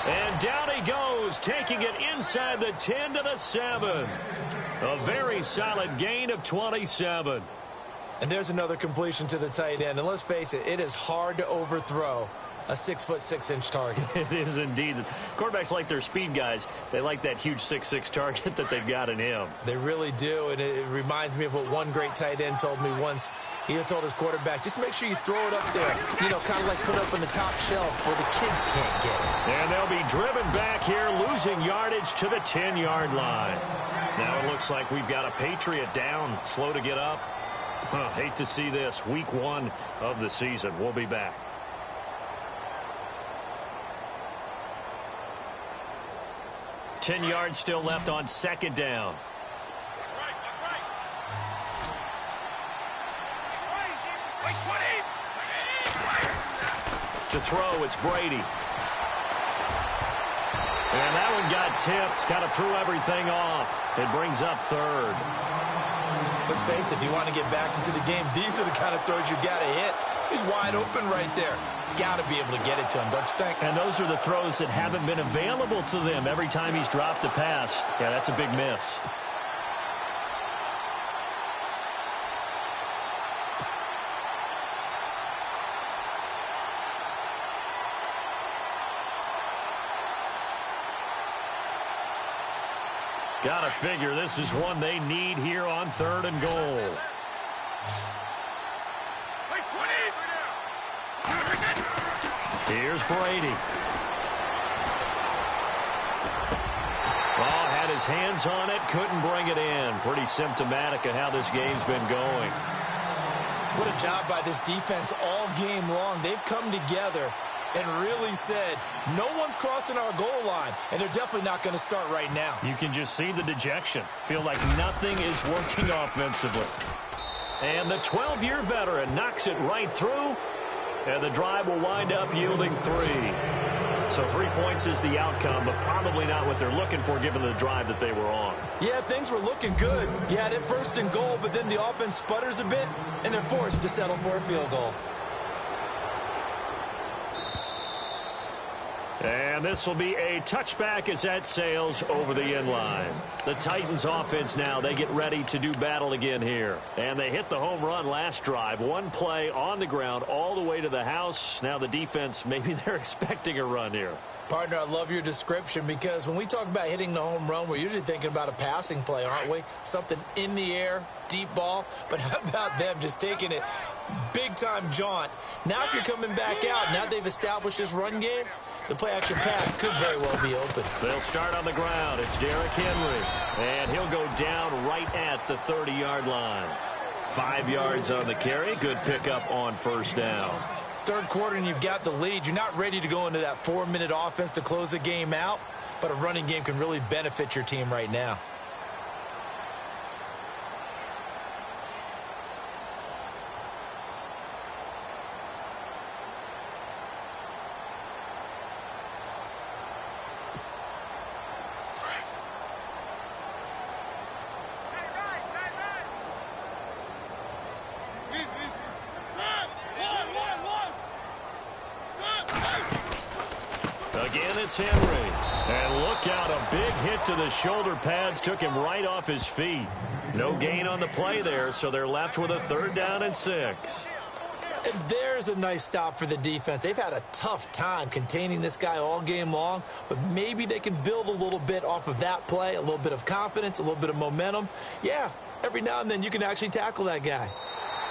And down he goes, taking it inside the 10 to the 7. A very solid gain of 27.
And there's another completion to the tight end. And let's face it, it is hard to overthrow a 6'6" target.
It is indeed. Quarterbacks like their speed guys. They like that huge 6'6" target that they've got in him.
They really do, and it reminds me of what one great tight end told me once. He told his quarterback, just make sure you throw it up there. You know, kind of like put it up on the top shelf where the kids can't get it.
And they'll be driven back here, losing yardage to the 10-yard line. Now it looks like we've got a Patriot down, slow to get up. Hate to see this. Week 1 of the season. We'll be back. Ten yards still left on second down.
That's right.
To throw, it's Brady. And that one got tipped. Kind of threw everything off. It brings up third.
Let's face it, if you want to get back into the game, these are the kind of throws you got to hit. He's wide open right there. Got to be able to get it to him, don't you think?
And those are the throws that haven't been available to them every time he's dropped a pass. Yeah, that's a big miss. Gotta figure this is one they need here on 3rd and goal. Here's Brady. Oh, had his hands on it, couldn't bring it in. Pretty symptomatic of how this game's been going.
What a job by this defense all game long. They've come together and really said, no one's crossing our goal line, and they're definitely not going to start right now.
You can just see the dejection. Feel like nothing is working offensively. And the 12-year veteran knocks it right through, and the drive will wind up yielding 3. So 3 points is the outcome, but probably not what they're looking for given the drive that they were on.
Yeah, things were looking good. You had it 1st and goal, but then the offense sputters a bit, and they're forced to settle for a field goal.
And this will be a touchback as that sails over the end line. The Titans offense now, they get ready to do battle again here. And they hit the home run last drive. One play on the ground all the way to the house. Now the defense, maybe they're expecting a run here.
Partner, I love your description because when we talk about hitting the home run, we're usually thinking about a passing play, aren't we? Something in the air, deep ball. But how about them just taking it big-time jaunt? Now if you're coming back out, now they've established this run game, the play-action pass could very well be open.
They'll start on the ground. It's Derrick Henry. And he'll go down right at the 30-yard line. 5 yards on the carry. Good pickup on 1st down.
3rd quarter and you've got the lead. You're not ready to go into that 4-minute offense to close the game out, but a running game can really benefit your team right now.
Again, it's Henry. And look out, a big hit to the shoulder pads took him right off his feet. No gain on the play there, so they're left with a 3rd down and 6.
And there's a nice stop for the defense. They've had a tough time containing this guy all game long, but maybe they can build a little bit off of that play, a little bit of confidence, a little bit of momentum. Yeah, every now and then you can actually tackle that guy.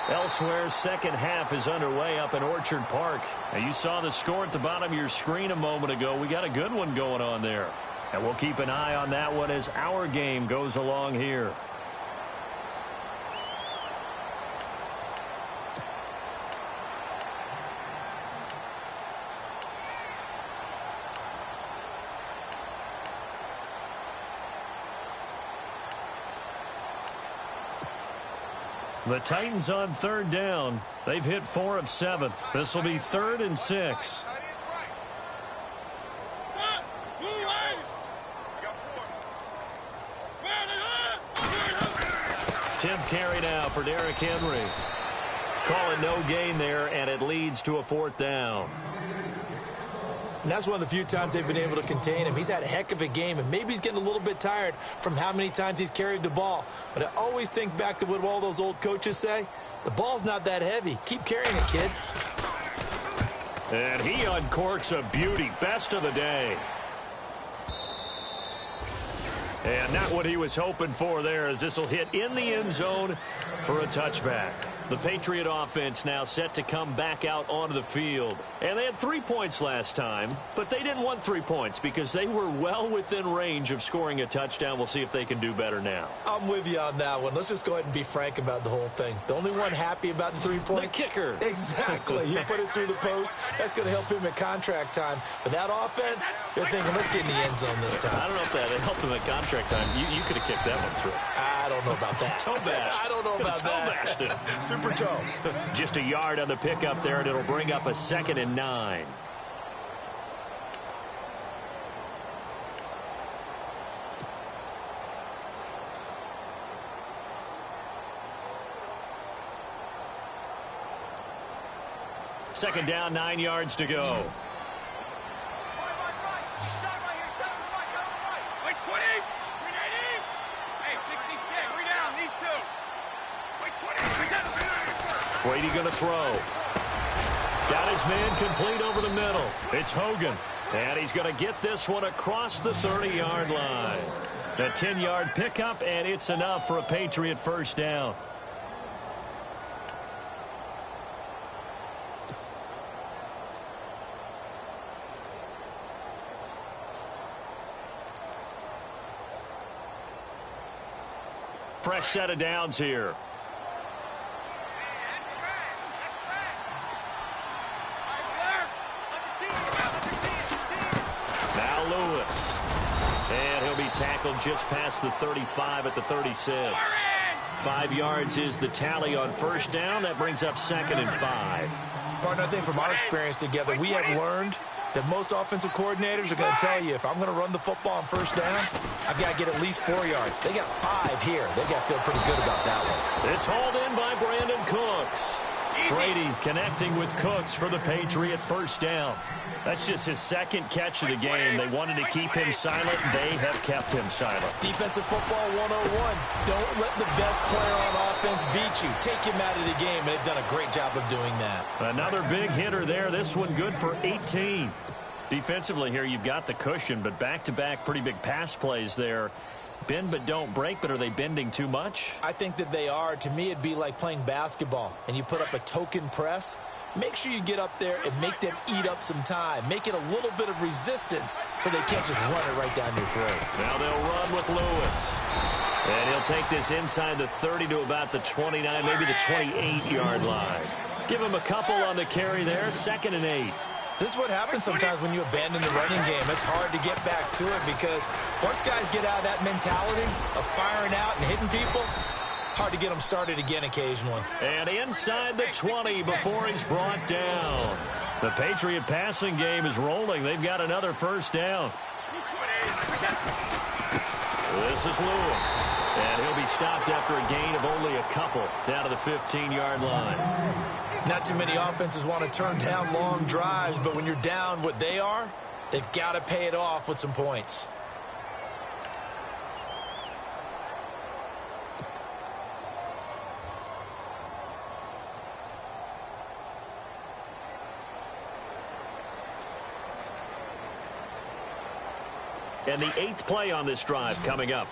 Elsewhere, 2nd half is underway up in Orchard Park. Now, you saw the score at the bottom of your screen a moment ago. We got a good one going on there. And we'll keep an eye on that one as our game goes along here. The Titans on 3rd down. They've hit 4 of 7. This will be 3rd and 6. 10th carry now for Derrick Henry. Calling no gain there, and it leads to a 4th down.
And that's one of the few times they've been able to contain him. He's had a heck of a game, and maybe he's getting a little bit tired from how many times he's carried the ball. But I always think back to what all those old coaches say. The ball's not that heavy. Keep carrying it, kid.
And he uncorks a beauty. Best of the day. And not what he was hoping for there, as this will hit in the end zone for a touchback. The Patriot offense now set to come back out onto the field. And they had 3 points last time, but they didn't want 3 points because they were well within range of scoring a touchdown. We'll see if they can do better now.
I'm with you on that one. Let's just go ahead and be frank about the whole thing. The only one happy about the 3-point?
The kicker.
Exactly. He put it through the post. That's going to help him at contract time. But that offense, they're thinking, let's get in the end zone this time.
I don't know if that helped him at contract time. You could have kicked that one through.
I don't know about that.
Toe bash.
I don't know about that.
Toe bashed it.
Super toe.
Just a yard on the pickup there, and it'll bring up a 2nd and 9. Second down, 9 yards to go.
Wait, 20. 380. Hey, 66. Three down, these two. Wait, 20.
Brady going to throw. Got his man complete over the middle. It's Hogan. And he's going to get this one across the 30-yard line. A 10-yard pickup, and it's enough for a Patriot first down. Fresh set of downs here. Now Lewis. And he'll be tackled just past the 35 at the 36. 5 yards is the tally on first down. That brings up 2nd and 5.
Partner, I think from our experience together, we have learned that most offensive coordinators are going to tell you, if I'm going to run the football on first down, I've got to get at least 4 yards. They got 5 here. They got to feel pretty good about that one.
It's hauled in by Brandon Cooks. Brady connecting with Cooks for the Patriot first down. That's just his second catch of the game. They wanted to keep him silent. They have kept him silent.
Defensive football 101. Don't let the best player on offense beat you. Take him out of the game, and they've done a great job of doing that.
Another big hitter there. This one good for 18. Defensively here, you've got the cushion, but back-to-back pretty big pass plays there. Bend but don't break, but are they bending too much?
I think that they are. To me, it'd be like playing basketball, and you put up a token press. Make sure you get up there and make them eat up some time. Make it a little bit of resistance so they can't just run it right down your throat.
Now they'll run with Lewis. And he'll take this inside the 30 to about the 29, maybe the 28-yard line. Give him a couple on the carry there, 2nd and 8.
This is what happens sometimes when you abandon the running game. It's hard to get back to it because once guys get out of that mentality of firing out and hitting people, hard to get them started again occasionally.
And inside the 20 before he's brought down. The Patriot passing game is rolling. They've got another first down. This is Lewis. And he'll be stopped after a gain of only a couple down to the 15-yard line.
Not too many offenses want to turn down long drives, but when you're down what they are, they've got to pay it off with some points.
And the 8th play on this drive coming up.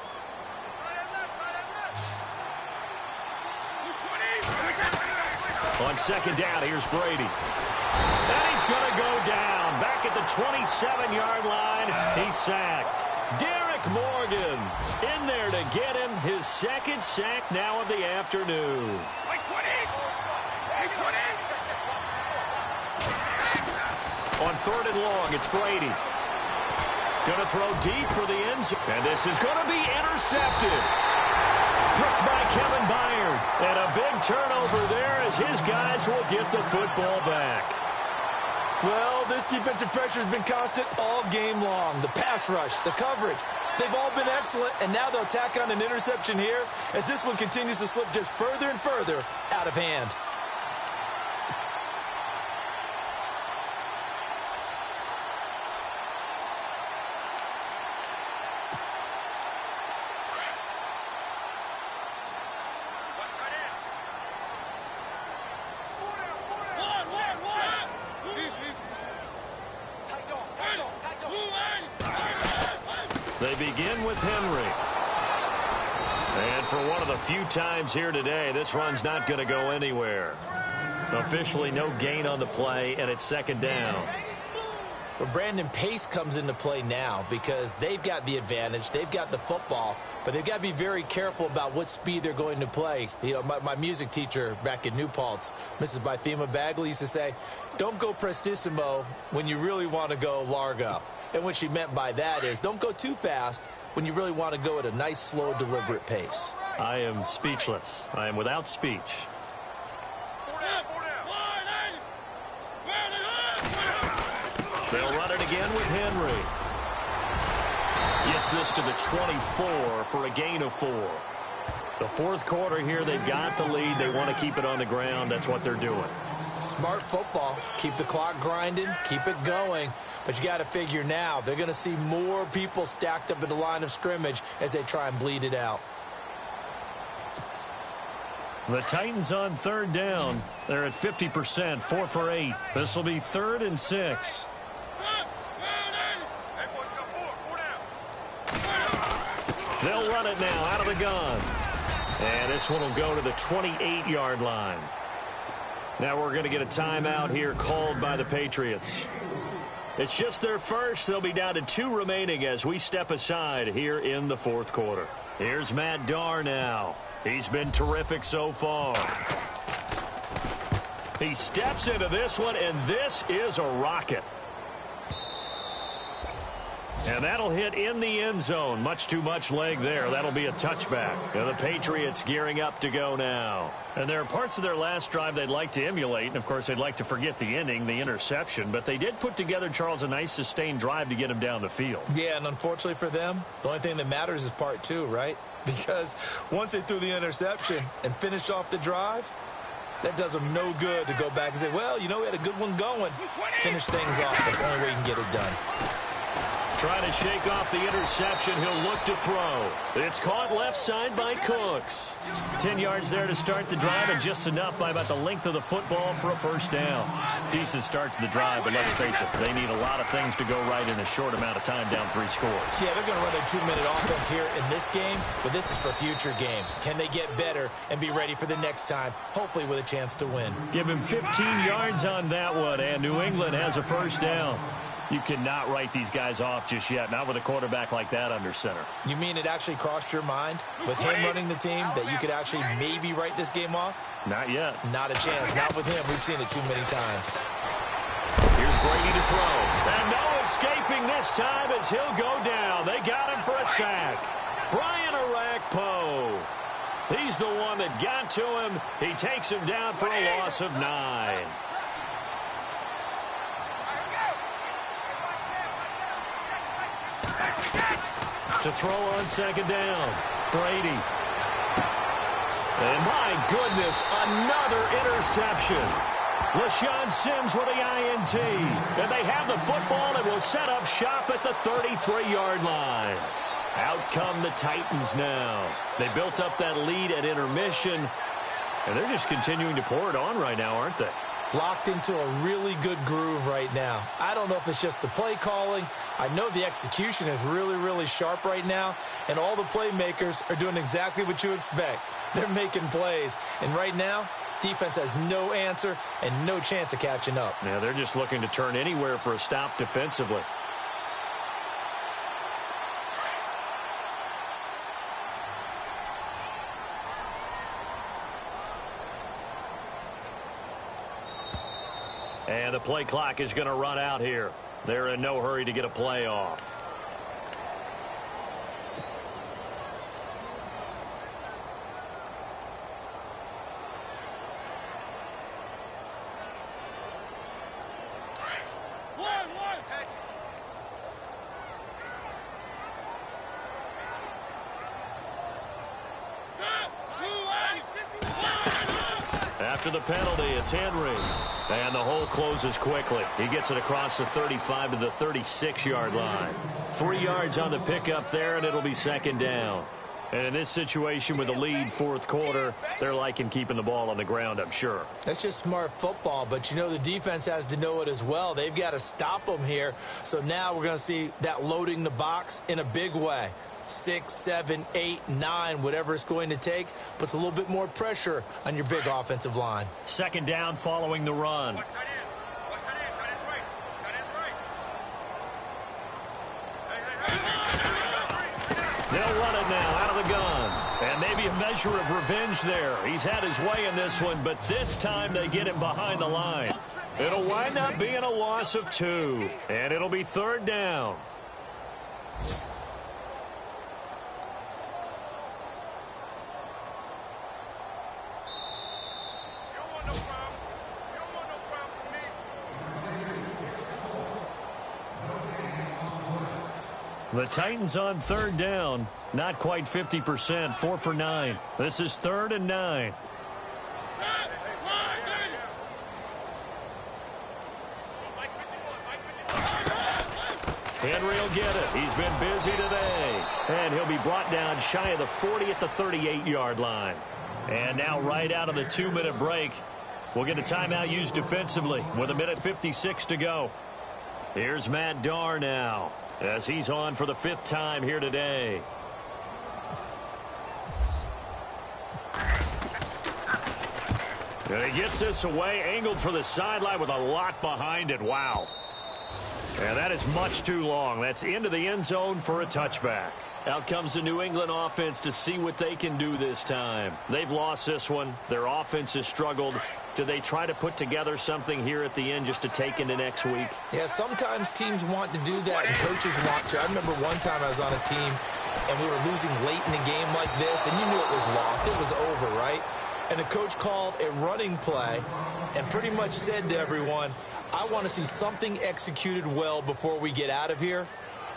On second down, here's Brady. And he's going to go down. Back at the 27-yard line, he's sacked. Derek Morgan in there to get him his second sack now of the afternoon. On 3rd and long, it's Brady. Going to throw deep for the end zone. And this is going to be intercepted. Picked by Kevin Byard. And a big turnover there as his guys will get the football back.
Well, this defensive pressure has been constant all game long. The pass rush, the coverage, they've all been excellent. And now they'll tack on an interception here as this one continues to slip just further and further out of hand.
They begin with Henry. And for one of the few times here today, this run's not going to go anywhere. Officially no gain on the play, and it's 2nd down.
But Brandon, pace comes into play now because they've got the advantage. They've got the football, but they've got to be very careful about what speed they're going to play. You know, my music teacher back in New Paltz, Mrs. Bythema Bagley, used to say, don't go prestissimo when you really want to go largo. And what she meant by that is don't go too fast when you really want to go at a nice, slow, deliberate pace.
I am speechless. I am without speech. They'll run it again with Henry. Gets this to the 24 for a gain of 4. The 4th quarter here, they've got the lead. They want to keep it on the ground. That's what they're doing.
Smart football. Keep the clock grinding. Keep it going. But you got to figure now they're going to see more people stacked up at the line of scrimmage as they try and bleed it out.
The Titans on third down. They're at 50%, 4 for 8. This will be 3rd and 6. They'll run it now out of the gun. And this one will go to the 28-yard line. Now we're going to get a timeout here called by the Patriots. It's just their first. They'll be down to 2 remaining as we step aside here in the 4th quarter. Here's Matt Darr now. He's been terrific so far. He steps into this one, and this is a rocket. And that'll hit in the end zone. Much too much leg there. That'll be a touchback. And the Patriots gearing up to go now. And there are parts of their last drive they'd like to emulate. And, of course, they'd like to forget the ending, the interception. But they did put together, Charles, a nice sustained drive to get him down the field.
Yeah, and unfortunately for them, the only thing that matters is part 2, right? Because once they threw the interception and finished off the drive, that does them no good to go back and say, well, you know, we had a good one going. Finish things off. That's the only way you can get it done.
Trying to shake off the interception. He'll look to throw. It's caught left side by Cooks. 10 yards there to start the drive, and just enough by about the length of the football for a first down. Decent start to the drive, but let's face it, they need a lot of things to go right in a short amount of time down 3 scores.
Yeah, they're going to run a 2-minute offense here in this game, but this is for future games. Can they get better and be ready for the next time, hopefully with a chance to win?
Give him 15 yards on that one, and New England has a first down. You cannot write these guys off just yet, not with a quarterback like that under center.
You mean it actually crossed your mind with him running the team that you could actually maybe write this game off?
Not yet.
Not a chance. Not with him. We've seen it too many times.
Here's Brady to throw. And no escaping this time as he'll go down. They got him for a sack. Brian Orakpo. He's the one that got to him. He takes him down for a loss of 9. To throw on second down. Brady. And my goodness, another interception. LaShawn Sims with the INT. And they have the football and will set up shop at the 33-yard line. Out come the Titans now. They built up that lead at intermission, and they're just continuing to pour it on right now, aren't they?
Locked into a really good groove right now. I don't know if it's just the play calling. I know the execution is really, really sharp right now, and all the playmakers are doing exactly what you expect. They're making plays, and right now, defense has no answer and no chance of catching up.
Now they're just looking to turn anywhere for a stop defensively. And the play clock is going to run out here. They're in no hurry to get a play off. After the penalty, it's Henry. And the hole closes quickly. He gets it across the 35 to the 36-yard line. 3 yards on the pickup there, and it'll be second down. And in this situation with the lead, 4th quarter, they're liking keeping the ball on the ground, I'm sure.
That's just smart football, but you know the defense has to know it as well. They've got to stop them here. So now we're going to see that loading the box in a big way. 6, 7, 8, 9, whatever it's going to take, puts a little bit more pressure on your big offensive line.
Second down following the run. They'll run it now out of the gun. And maybe a measure of revenge there. He's had his way in this one, but this time they get him behind the line. It'll wind up being a loss of 2. And it'll be third down. The Titans on third down. Not quite 50%. 4 for 9. This is 3rd and 9. Henry will get it. He's been busy today. And he'll be brought down shy of the 40 at the 38-yard line. And now right out of the 2-minute break, we'll get a timeout used defensively with 1:56 to go. Here's Matt Darr now as he's on for the 5th time here today. And he gets this away, angled for the sideline with a lot behind it. Wow. And that is much too long. That's into the end zone for a touchback. Out comes the New England offense to see what they can do this time. They've lost this one. Their offense has struggled. Do they try to put together something here at the end just to take into next week?
Yeah, sometimes teams want to do that and coaches want to. I remember one time I was on a team and we were losing late in the game like this, and you knew it was lost. It was over, right? And the coach called a running play and pretty much said to everyone, I want to see something executed well before we get out of here.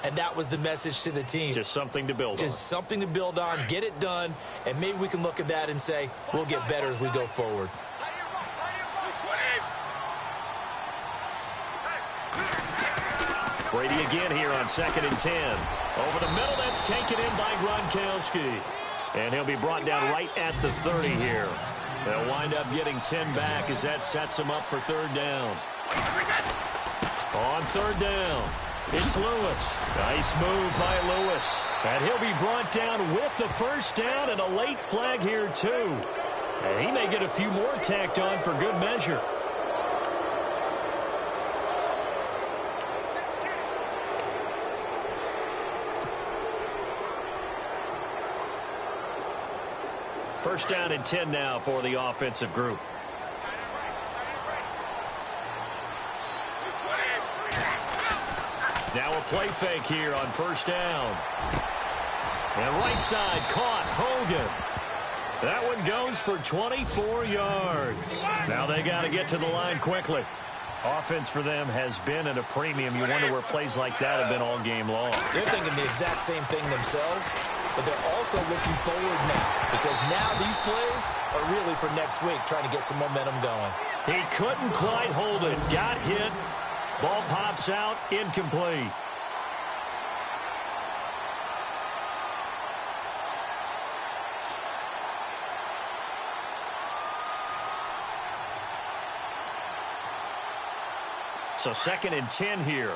And that was the message to the team.
Just something to build on.
Just something to build on, get it done, and maybe we can look at that and say, we'll get better as we go forward.
Brady again here on 2nd and 10. Over the middle, that's taken in by Gronkowski. And he'll be brought down right at the 30 here. They'll wind up getting 10 back as that sets them up for 3rd down. On 3rd down, it's Lewis. Nice move by Lewis. And he'll be brought down with the 1st down and a late flag here too. And he may get a few more tacked on for good measure. First down and 10 now for the offensive group. Now a play fake here on 1st down. And right side caught Hogan. That one goes for 24 yards. Now they got to get to the line quickly. Offense for them has been at a premium. You wonder where plays like that have been all game long.
They're thinking the exact same thing themselves, but they're also looking forward now because now these plays are really for next week, trying to get some momentum going.
He couldn't quite hold it. Got hit. Ball pops out. Incomplete. So 2nd and 10 here.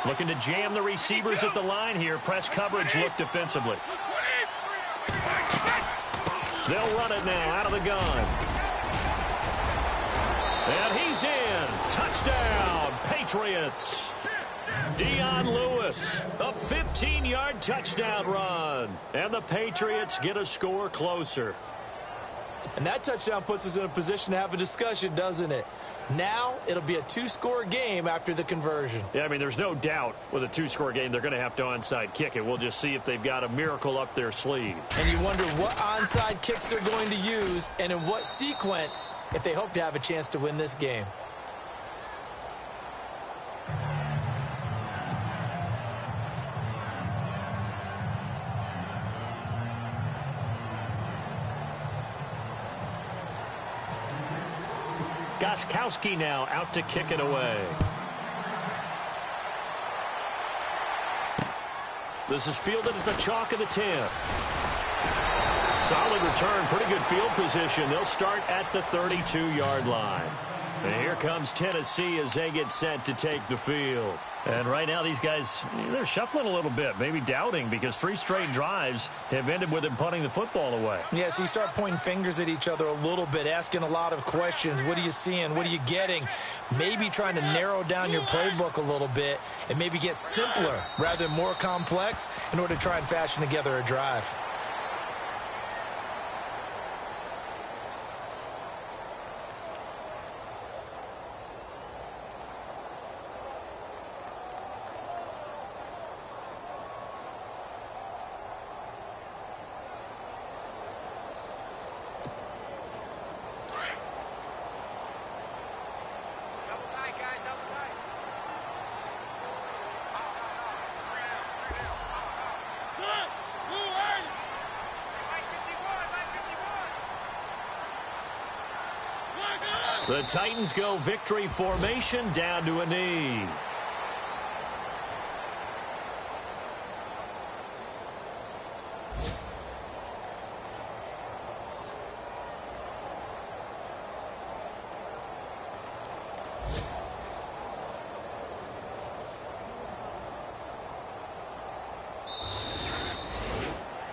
Looking to jam the receivers at the line here. Press coverage look defensively. They'll run it now out of the gun. And he's in. Touchdown, Patriots. Dion Lewis, a 15-yard touchdown run. And the Patriots get a score closer.
And that touchdown puts us in a position to have a discussion, doesn't it? Now it'll be a 2-score game after the conversion.
Yeah, I mean, there's no doubt with a 2-score game they're going to have to onside kick it. We'll just see if they've got a miracle up their sleeve.
And you wonder what onside kicks they're going to use and in what sequence if they hope to have a chance to win this game.
Gostkowski now out to kick it away. This is fielded at the chalk of the 10. Solid return, pretty good field position. They'll start at the 32-yard line. And here comes Tennessee as they get set to take the field. And right now these guys, they're shuffling a little bit, maybe doubting because 3 straight drives have ended with them punting the football away.
Yeah, so you start pointing fingers at each other a little bit, asking a lot of questions. What are you seeing? What are you getting? Maybe trying to narrow down your playbook a little bit and maybe get simpler rather than more complex in order to try and fashion together a drive.
The Titans go victory formation down to a knee.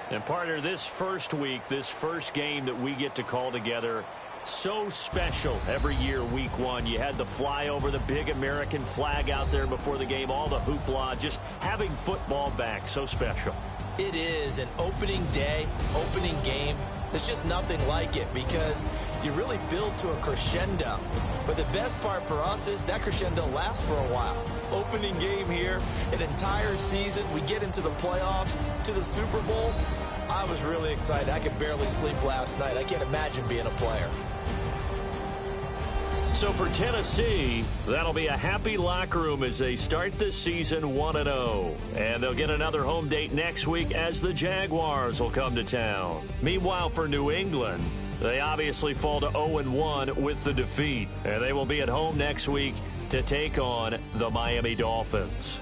And partner, this first week, this first game that we get to call together, so special every year, week one. You had the flyover, the big American flag out there before the game, all the hoopla, just having football back, so special.
It is an opening day, opening game. There's just nothing like it because you really build to a crescendo. But the best part for us is that crescendo lasts for a while. Opening game here, an entire season. We get into the playoffs, to the Super Bowl. I was really excited. I could barely sleep last night. I can't imagine being a player.
So for Tennessee, that'll be a happy locker room as they start this season 1-0. And they'll get another home date next week as the Jaguars will come to town. Meanwhile, for New England, they obviously fall to 0-1 with the defeat. And they will be at home next week to take on the Miami Dolphins.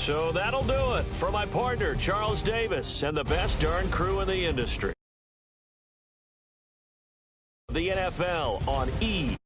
So that'll do it for my partner, Charles Davis, and the best darn crew in the industry. The NFL on E!